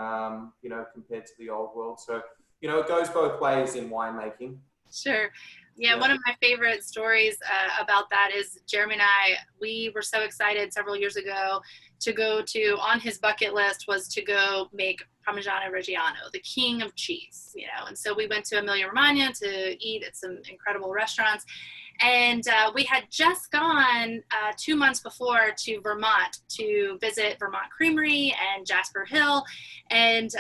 compared to the old world. So, it goes both ways in winemaking. Sure. Yeah, one of my favorite stories about that is Jeremy and we were so excited several years ago to go on his bucket list was to go make Parmigiano Reggiano, the king of cheese, and so we went to Emilia Romagna to eat at some incredible restaurants. And we had just gone 2 months before to Vermont to visit Vermont Creamery and Jasper Hill. And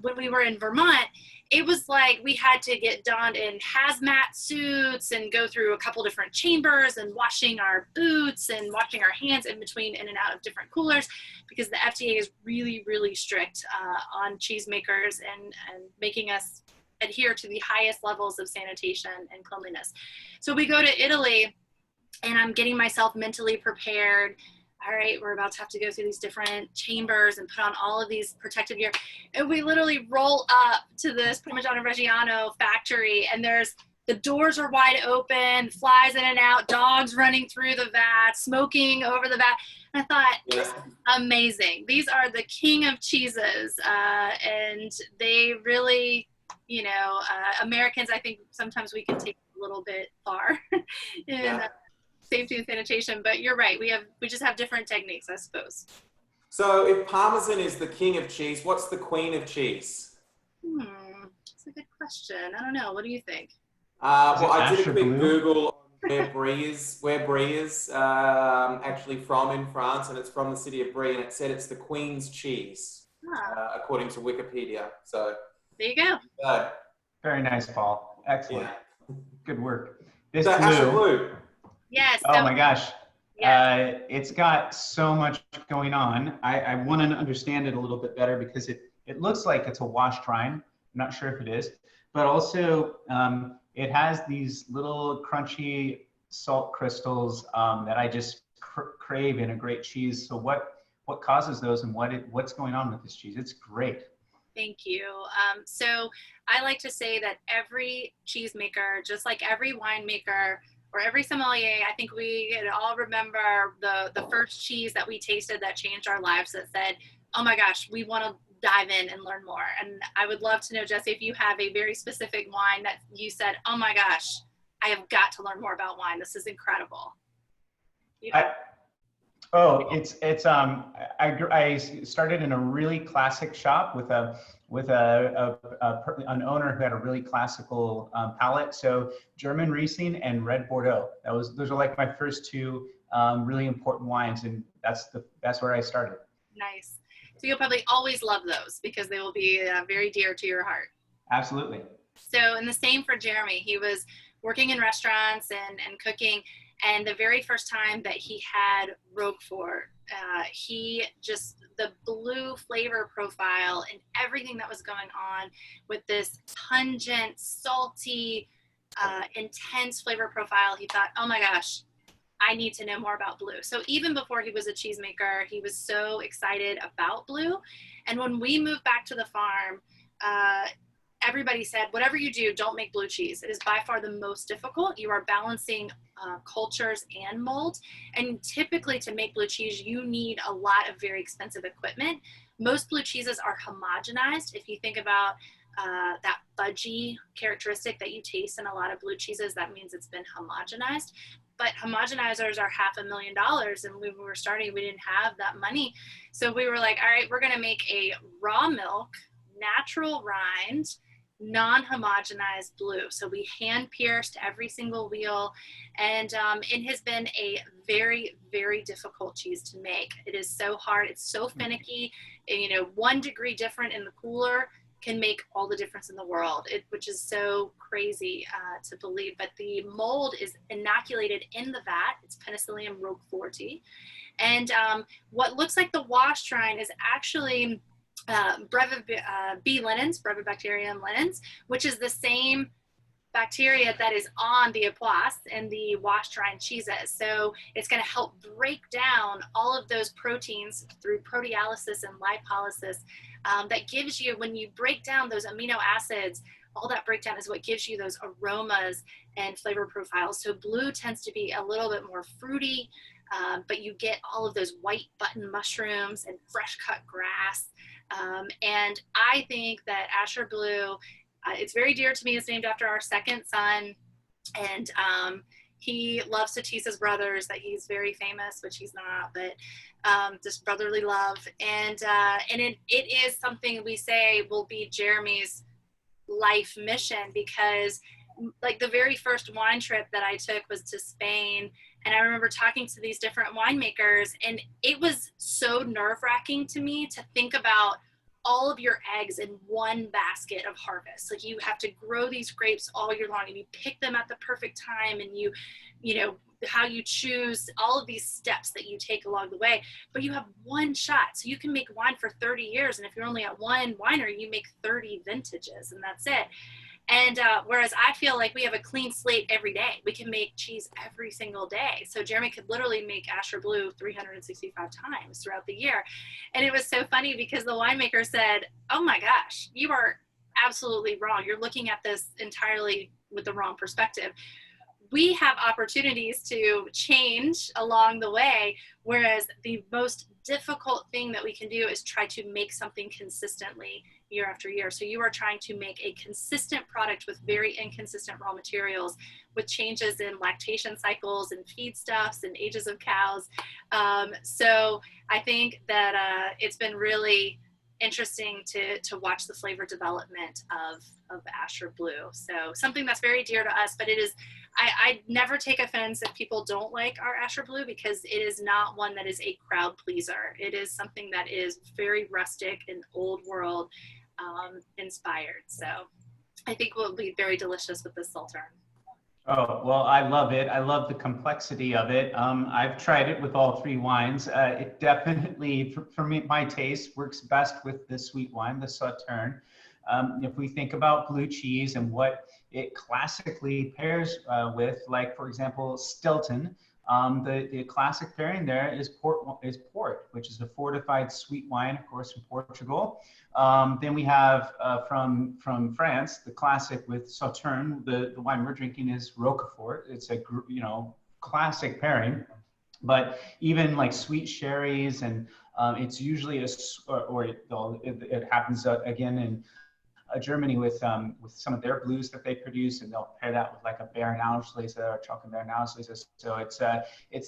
when we were in Vermont, it was like we had to get donned in hazmat suits and go through a couple different chambers and washing our boots and washing our hands in and out of different coolers, because the FDA is really, really strict on cheesemakers and making us adhere to the highest levels of sanitation and cleanliness. So we go to Italy, and I'm getting myself mentally prepared. All right, we're about to have to go through these different chambers and put on all of these protective gear. And we literally roll up to this Parmigiano Reggiano factory, and the doors are wide open, flies in and out, dogs running through the vat, smoking over the vat. And I thought, this is amazing. These are the king of cheeses, and they really, Americans, I think sometimes we can take a little bit far in safety and sanitation, but you're right. We just have different techniques, I suppose. So if Parmesan is the king of cheese, what's the queen of cheese? That's a good question. I don't know. What do you think? Well, I did a quick Blue? Google on where Brie is actually from in France, and it's from the city of Brie, and it said it's the queen's cheese, according to Wikipedia. So there you go. Very nice, Paul. Excellent. Yeah. Good work. This So Asher Blue. Yes. Oh my gosh. Yeah. It's got so much going on. I want to understand it a little bit better because it looks like it's a washed rind. I'm not sure if it is, but also it has these little crunchy salt crystals that I just crave in a great cheese. So what causes those, and what's going on with this cheese? It's great. Thank you. So I like to say that every cheesemaker, just like every winemaker or every sommelier, I think we can all remember the first cheese that we tasted that changed our lives, that said, oh my gosh, we want to dive in and learn more. And I would love to know, Jesse, if you have a very specific wine that you said, oh my gosh, I have got to learn more about wine. This is incredible. I started in a really classic shop with an owner who had a really classical palate. So German Riesling and Red Bordeaux. Those are like my first two really important wines, and that's where I started. Nice. So you'll probably always love those because they will be very dear to your heart. Absolutely. So, and the same for Jeremy. He was working in restaurants and cooking. And the very first time that he had Roquefort, the blue flavor profile and everything that was going on with this pungent, salty, intense flavor profile, he thought, oh my gosh, I need to know more about blue. So even before he was a cheesemaker, he was so excited about blue. And when we moved back to the farm, everybody said, whatever you do, don't make blue cheese. It is by far the most difficult. You are balancing cultures and mold. And typically to make blue cheese, you need a lot of very expensive equipment. Most blue cheeses are homogenized. If you think about that fudgy characteristic that you taste in a lot of blue cheeses, that means it's been homogenized. But homogenizers are $500,000, and when we were starting, we didn't have that money. So we were like, all right, we're gonna make a raw milk, natural rind, non-homogenized blue. So we hand pierced every single wheel, and it has been a very, very difficult cheese to make. It is so hard, it's so finicky, and, you know, 1 degree different in the cooler can make all the difference in the world, which is so crazy to believe. But the mold is inoculated in the vat. It's Penicillium roqueforti. And what looks like the wash rind is actually Brevibacterium linens, which is the same bacteria that is on the epoisse and the washed rind cheeses. So it's going to help break down all of those proteins through proteolysis and lipolysis. That gives you, when you break down those amino acids, all that breakdown is what gives you those aromas and flavor profiles. So blue tends to be a little bit more fruity, but you get all of those white button mushrooms and fresh cut grass. And I think that Asher Blue, it's very dear to me. It's named after our second son. And he loves to tease his brothers that he's very famous, which he's not, but just brotherly love. And it is something we say will be Jeremy's life mission, because like the very first wine trip that I took was to Spain. And I remember talking to these different winemakers, and it was so nerve-wracking to me to think about all of your eggs in one basket of harvest. Like, you have to grow these grapes all year long, and you pick them at the perfect time, and you know, how you choose, all of these steps that you take along the way, but you have one shot. So you can make wine for 30 years. And if you're only at one winery, you make 30 vintages, and that's it. And whereas I feel like we have a clean slate every day. We can make cheese every single day. So Jeremy could literally make Asher Blue 365 times throughout the year. And it was so funny because the winemaker said, oh my gosh, you are absolutely wrong. You're looking at this entirely with the wrong perspective. We have opportunities to change along the way, whereas the most difficult thing that we can do is try to make something consistently year after year. So you are trying to make a consistent product with very inconsistent raw materials, with changes in lactation cycles and feedstuffs and ages of cows. So I think that it's been really interesting to watch the flavor development of Asher Blue. So something that's very dear to us, but it is, I never take offense if people don't like our Asher Blue, because it is not one that is a crowd pleaser. It is something that is very rustic and old world inspired. So I think will be very delicious with this Sauterne. Oh, well, I love it. I love the complexity of it. I've tried it with all 3 wines. It definitely, for me, my taste, works best with the sweet wine, the Sauterne. If we think about blue cheese and what it classically pairs with, like, for example, Stilton, the classic pairing there is port, which is a fortified sweet wine, of course, from Portugal. Then we have from France, the classic with Sauterne. The wine we're drinking is Roquefort. It's a classic pairing. But even like sweet sherries, and it's usually it happens again in Germany with some of their blues that they produce, and they'll pair that with like a Beerenauslese or Trockenbeerenauslese. So it's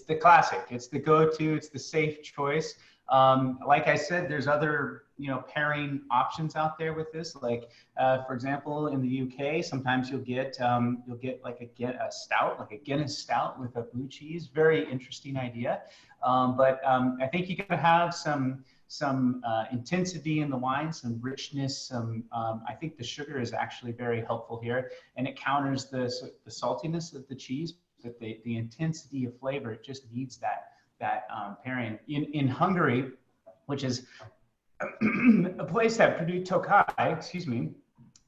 the classic, it's the go-to, it's the safe choice. Like I said, there's other pairing options out there with this. Like for example, in the UK, sometimes you'll get like a stout, like a Guinness stout with a blue cheese. Very interesting idea. But I think you gotta have some intensity in the wine, some richness. I think the sugar is actually very helpful here, and it counters the saltiness of the cheese. But the intensity of flavor, it just needs that pairing. In Hungary, which is a place that produces Tokai,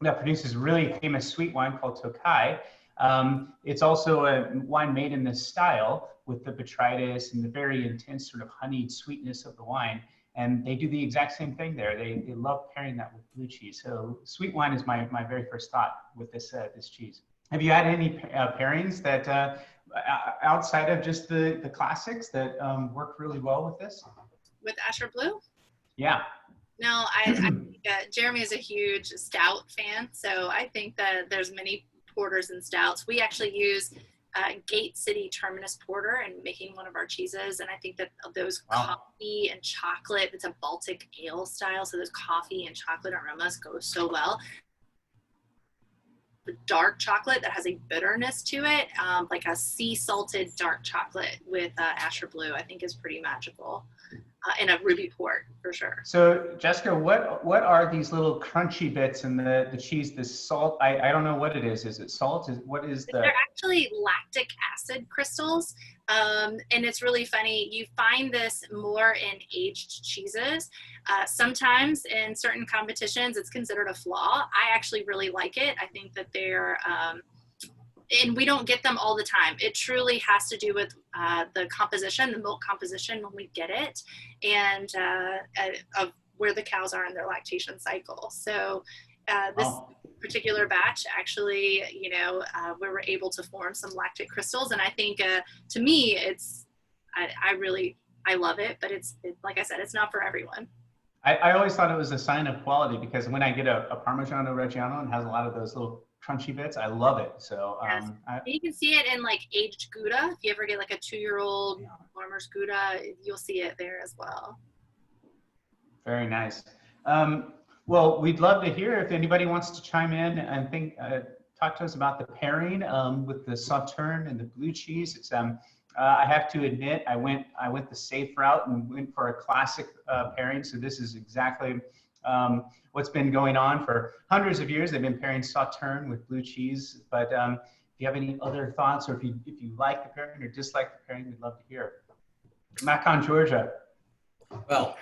that produces really famous sweet wine called Tokai. It's also a wine made in this style with the botrytis and the very intense sort of honeyed sweetness of the wine. And they do the exact same thing there. They love pairing that with blue cheese. So sweet wine is my very first thought with this this cheese. Have you had any pairings that outside of just the classics that work really well with this? With Asher Blue? Yeah. No, I think Jeremy is a huge stout fan, so I think that there's many porters and stouts. We actually use Gate City Terminus Porter in making one of our cheeses, and I think that those coffee and chocolate, it's a Baltic ale style, so those coffee and chocolate aromas go so well. The dark chocolate that has a bitterness to it, like a sea salted dark chocolate with Asher Blue, I think is pretty magical. In a ruby port for sure. So Jessica, what are these little crunchy bits in the cheese? This salt? I don't know what it is. Is it salt? What is the? They're actually lactic acid crystals, and it's really funny. You find this more in aged cheeses. Sometimes in certain competitions, it's considered a flaw. I actually really like it. I think that they're and we don't get them all the time. It truly has to do with the composition, the milk composition when we get it, and of where the cows are in their lactation cycle. So this particular batch, actually, we were able to form some lactic crystals, and I think to me, I love it, but it's like I said, it's not for everyone. I always thought it was a sign of quality because when I get a Parmigiano Reggiano and has a lot of those little crunchy bits, I love it. So yes. You can see it in like aged Gouda. If you ever get like a 2-year-old farmer's Gouda, you'll see it there as well. Very nice. Well, we'd love to hear if anybody wants to chime in and talk to us about the pairing with the Sauterne and the blue cheese. It's I have to admit, I went the safe route and went for a classic pairing. So this is exactly what's been going on for hundreds of years. They've been pairing Sauterne with blue cheese. But if you have any other thoughts, or if you like the pairing or dislike the pairing, we'd love to hear. Macon, Georgia. Well,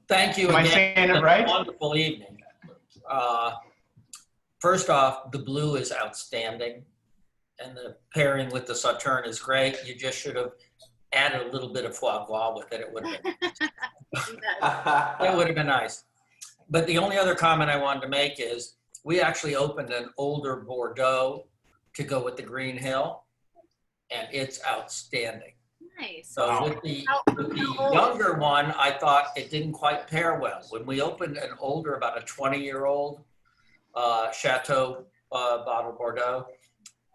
thank you again. Am I saying it right? Wonderful evening. First off, the blue is outstanding, and the pairing with the Sauterne is great. You just should have added a little bit of foie gras with it. It would have been it would have been nice. But the only other comment I wanted to make is we actually opened an older Bordeaux to go with the Green Hill, and it's outstanding. Nice. So with the younger one, I thought it didn't quite pair well. When we opened an older, about a 20-year-old Chateau bottle Bordeaux,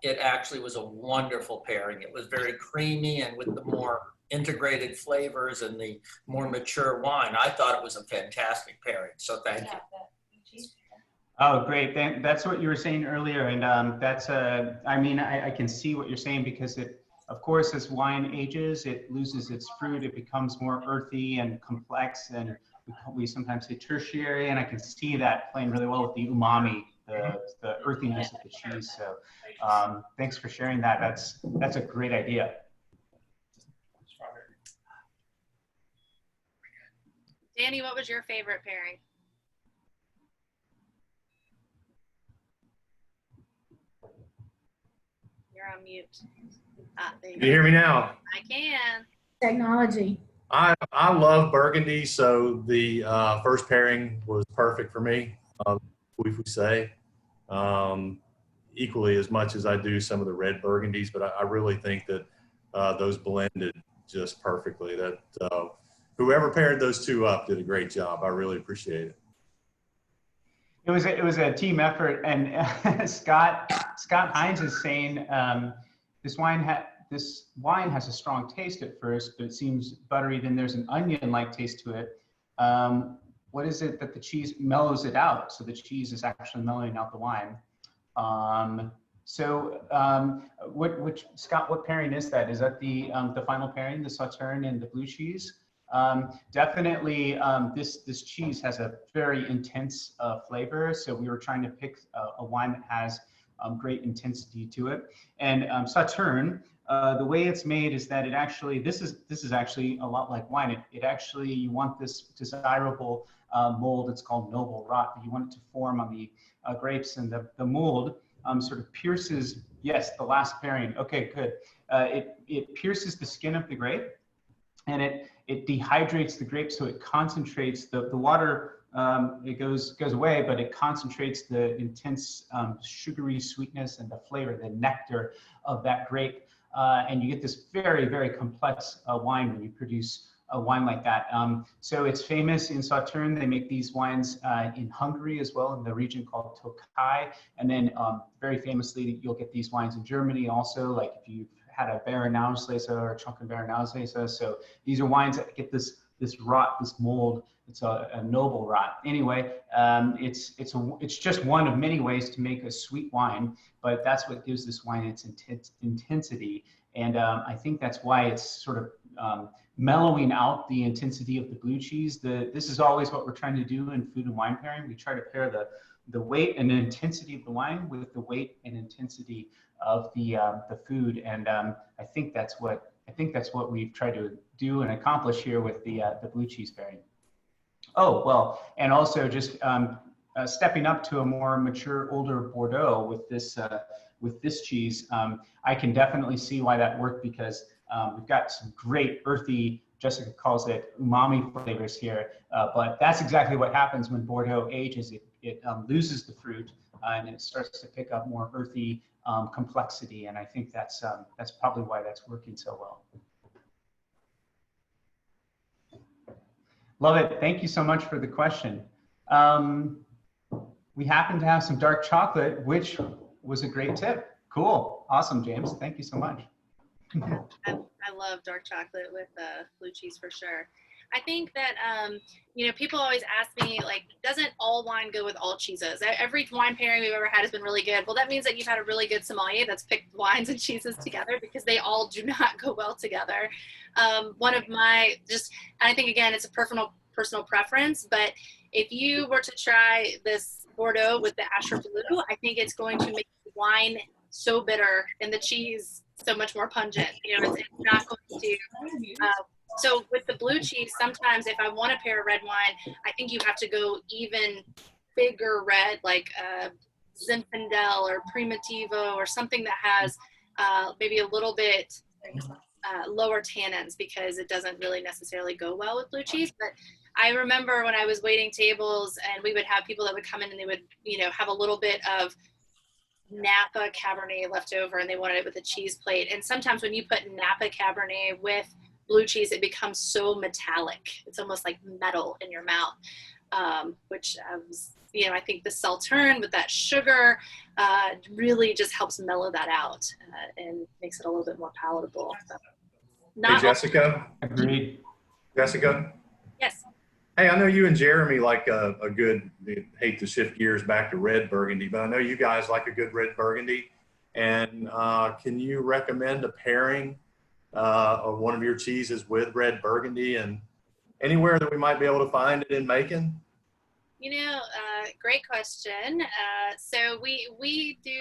it actually was a wonderful pairing. It was very creamy, and with the more integrated flavors and the more mature wine, I thought it was a fantastic pairing. So thank you. Oh, great. That's what you were saying earlier. And that's, I mean, I can see what you're saying because of course, as wine ages, it loses its fruit. It becomes more earthy and complex, and we sometimes say tertiary. And I can see that playing really well with the umami, the earthiness of the cheese. So thanks for sharing that. That's a great idea. Danny, what was your favorite pairing? You're on mute. Can you hear me now? I can. Technology. I love Burgundy, so the first pairing was perfect for me. We say equally as much as I do some of the red Burgundies, but I really think that those blended just perfectly. That whoever paired those two up did a great job. I really appreciate it. It was a team effort, and Scott Hines is saying this wine has a strong taste at first, but it seems buttery. Then there's an onion-like taste to it. What is it that the cheese mellows it out? So the cheese is actually mellowing out the wine. Scott, what pairing is that? Is that the final pairing, the Sauterne and the blue cheese? Definitely, this cheese has a very intense flavor. So we were trying to pick a wine that has great intensity to it. And Sauterne, the way it's made is that this is actually a lot like wine. It actually, you want this desirable mold. It's called noble rot. You want it to form on the grapes, and the mold sort of pierces, yes, the last pairing. Okay, good. It pierces the skin of the grape, and it dehydrates the grape, so it concentrates the water. It goes away, but it concentrates the intense sugary sweetness and the flavor, the nectar of that grape, and you get this very, very complex wine when you produce a wine like that. So it's famous in Sauternes. They make these wines in Hungary as well, in the region called Tokai. And then very famously, you'll get these wines in Germany also, like if you've had a Beerenauslese or a Trunken Beerenauslese. So these are wines that get this rot, this mold. It's a noble rot. Anyway, it's just one of many ways to make a sweet wine, but that's what gives this wine its intensity. And I think that's why it's sort of mellowing out the intensity of the blue cheese. This is always what we're trying to do in food and wine pairing. We try to pair the weight and the intensity of the wine with the weight and intensity of the food. And I think that's what we've tried to do and accomplish here with the blue cheese pairing. Oh, well, and also just stepping up to a more mature, older Bordeaux with this cheese, I can definitely see why that worked, because we've got some great earthy, Jessica calls it umami flavors here, but that's exactly what happens when Bordeaux ages. It loses the fruit and it starts to pick up more earthy complexity, and I think that's probably why that's working so well. Love it. Thank you so much for the question. We happen to have some dark chocolate, which was a great tip. Cool. Awesome, James. Thank you so much. I love dark chocolate with blue cheese for sure. I think that, you know, people always ask me, like, doesn't all wine go with all cheeses? Every wine pairing we've ever had has been really good. Well, that means that you've had a really good sommelier that's picked wines and cheeses together, because they all do not go well together. One of my, I think, again, it's a personal preference, but if you were to try this Bordeaux with the Asher Blue, I think it's going to make the wine so bitter and the cheese so much more pungent. You know, it's not going to, so with the blue cheese, sometimes if I want to pair a red wine, I think you have to go even bigger red, like Zinfandel or Primitivo or something that has maybe a little bit lower tannins, because it doesn't really necessarily go well with blue cheese. But I remember when I was waiting tables and we would have people that would come in and they would, you know, have a little bit of Napa Cabernet left over and they wanted it with a cheese plate. And sometimes when you put Napa Cabernet with blue cheese, it becomes so metallic. It's almost like metal in your mouth, which, you know, I think the Sauternes with that sugar really just helps mellow that out and makes it a little bit more palatable. So, hey, Jessica. Agreed. Jessica. Yes. Hey, I know you and Jeremy like a good, hate to shift gears back to red Burgundy, but I know you guys like a good red Burgundy. And can you recommend a pairing of one of your cheeses with red Burgundy, and anywhere that we might be able to find it in Macon? You know, great question. So we do,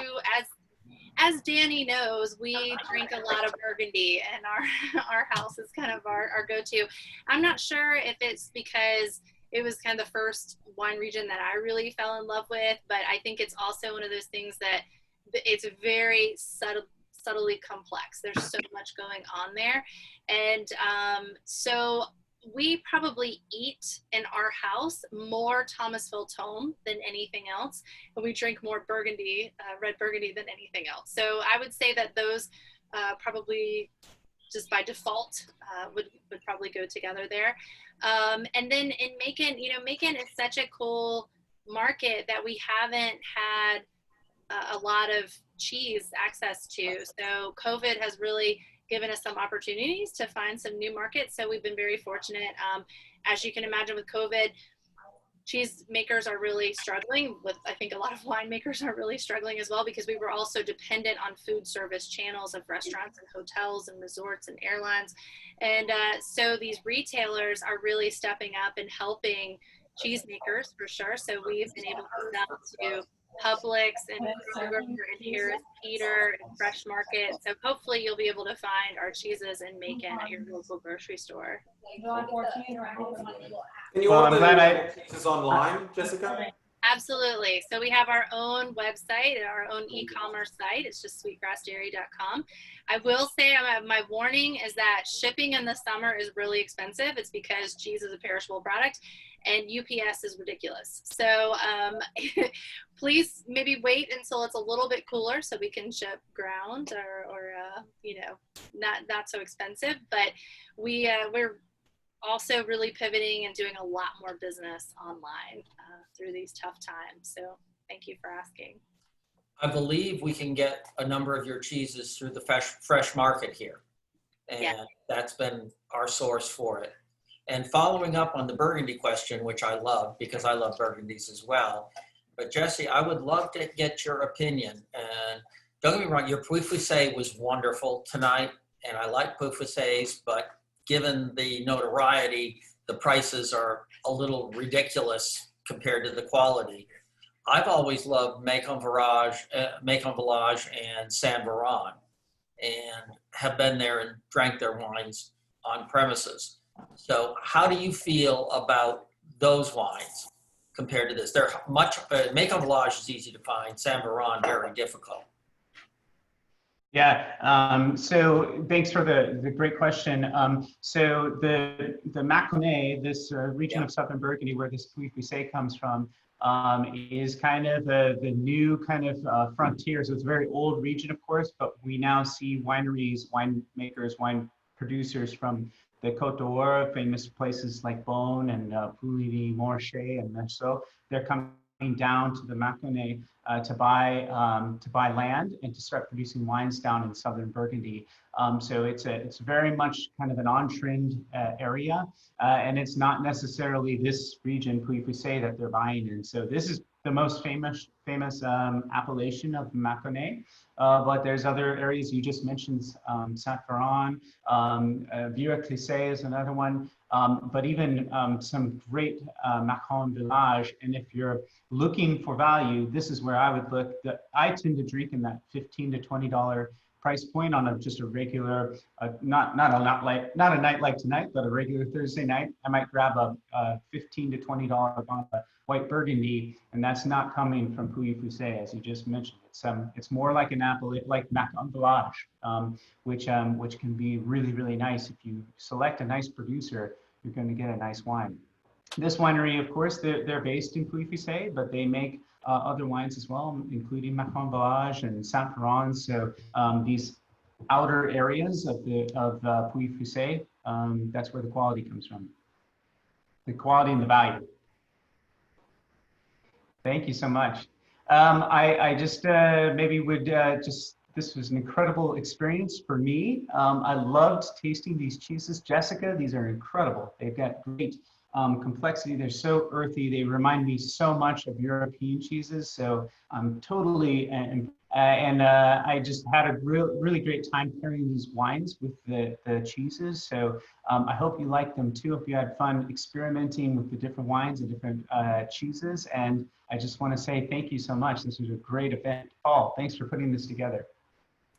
as Danny knows, we drink a lot of Burgundy, and our house is kind of our go-to. I'm not sure if it's because it was kind of the first wine region that I really fell in love with, but I think it's also one of those things that it's very subtly complex. There's so much going on there. And so we probably eat in our house more Thomasville Tome than anything else, and we drink more Burgundy, red Burgundy, than anything else. So I would say that those probably just by default would probably go together there. And then in Macon, you know, Macon is such a cool market that we haven't had a lot of cheese access to. So COVID has really given us some opportunities to find some new markets. So we've been very fortunate. As you can imagine with COVID, cheese makers are really struggling with, I think a lot of winemakers are really struggling as well, because we were also dependent on food service channels of restaurants and hotels and resorts and airlines. And so these retailers are really stepping up and helping cheese makers for sure. So we've been able to sell to Publix and Kroger and Harris Teeter and Fresh Market. So hopefully you'll be able to find our cheeses in Macon at your local grocery store. Can you order cheeses online, Jessica? Absolutely. So we have our own website, our own e-commerce site. It's just sweetgrassdairy.com. I will say my warning is that shipping in the summer is really expensive. It's because cheese is a perishable product and UPS is ridiculous. So please maybe wait until it's a little bit cooler so we can ship ground or you know, not so expensive. But we're also really pivoting and doing a lot more business online through these tough times. So thank you for asking. I believe we can get a number of your cheeses through the fresh market here. And Yeah. That's been our source for it. And following up on the Burgundy question, which I love because I love Burgundies as well. But Jesse, I would love to get your opinion. And don't get me wrong, your Pouilly Fuissé was wonderful tonight. And I like Pouilly Fuissés, but given the notoriety, the prices are a little ridiculous compared to the quality. I've always loved Macon Village and Saint Veron, and have been there and drank their wines on premises. So how do you feel about those wines compared to this? They're much, Macon Village is easy to find, Saint Veron very difficult. Yeah, so thanks for the great question. So the Mâconnais, this region of southern Burgundy where this Pouilly Fuissé comes from, is kind of the new kind of frontier. So it's a very old region, of course, but we now see wineries, winemakers, wine producers from the Côte d'Or, famous places like Beaune and Pouilly-Morcher and Meursault. They're coming down to the Mâconnais to buy land and to start producing wines down in southern Burgundy. So it's very much kind of an on-trend area, and it's not necessarily this region, Pouilly Fuissé, that they're buying in. So this is the most famous appellation of Mâconnais, but there's other areas you just mentioned, Saint-Veron, Vieux-Clisset is another one, but even some great Macon Village. And if you're looking for value, this is where I would look. I tend to drink in that $15 to $20 price point on just a regular, not a night like tonight, but a regular Thursday night. I might grab a $15 to $20 bottle of white Burgundy, and that's not coming from Pouilly Fuissé, as you just mentioned. It's more like an apple, like Macon Village, which can be really, really nice. If you select a nice producer, you're going to get a nice wine. This winery, of course, they're based in Pouilly Fuissé, but they make other wines as well, including Macon Village and Saint Veron. So these outer areas of Pouilly Fuissé, that's where the quality comes from. The quality and the value. Thank you so much. I just maybe would this was an incredible experience for me. I loved tasting these cheeses. Jessica, these are incredible. They've got great complexity. They're so earthy. They remind me so much of European cheeses. So I'm totally, I just had a really great time pairing these wines with the cheeses. So I hope you liked them too. If you had fun experimenting with the different wines and different cheeses. And I just want to say thank you so much. This was a great event. Paul, thanks for putting this together.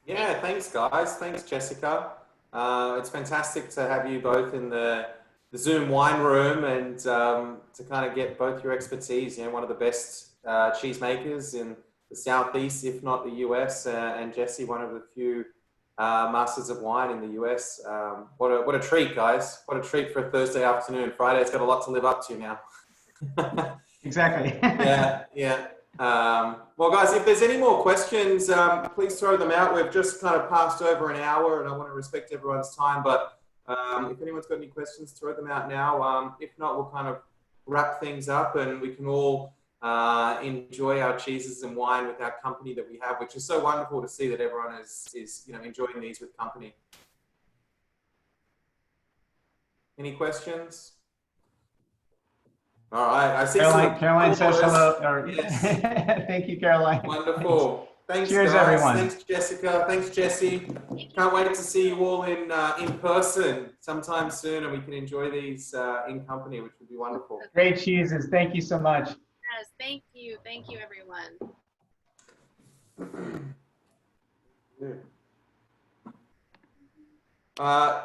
Yeah, thanks guys. Thanks, Jessica. It's fantastic to have you both in the Zoom wine room and to kind of get both your expertise. You know, one of the best cheesemakers in the Southeast, if not the US, and Jesse, one of the few masters of wine in the US. What a treat, guys. What a treat for a Thursday afternoon. Friday's got a lot to live up to now. Exactly. Yeah. Well, guys, if there's any more questions, please throw them out. We've just kind of passed over an hour and I want to respect everyone's time, but if anyone's got any questions, throw them out now. If not, we'll kind of wrap things up and we can all enjoy our cheeses and wine with our company that we have, which is so wonderful to see that everyone is enjoying these with company. Any questions? All right, I see Caroline says hello. Yes. Thank you, Caroline. Wonderful. Thanks, Cheers, guys. everyone. Thanks, Jessica. Thanks, Jesse. Can't wait to see you all in person sometime soon, and we can enjoy these in company, which would be wonderful. Great cheeses. Thank you so much. Yes, thank you. Thank you, everyone. Yeah.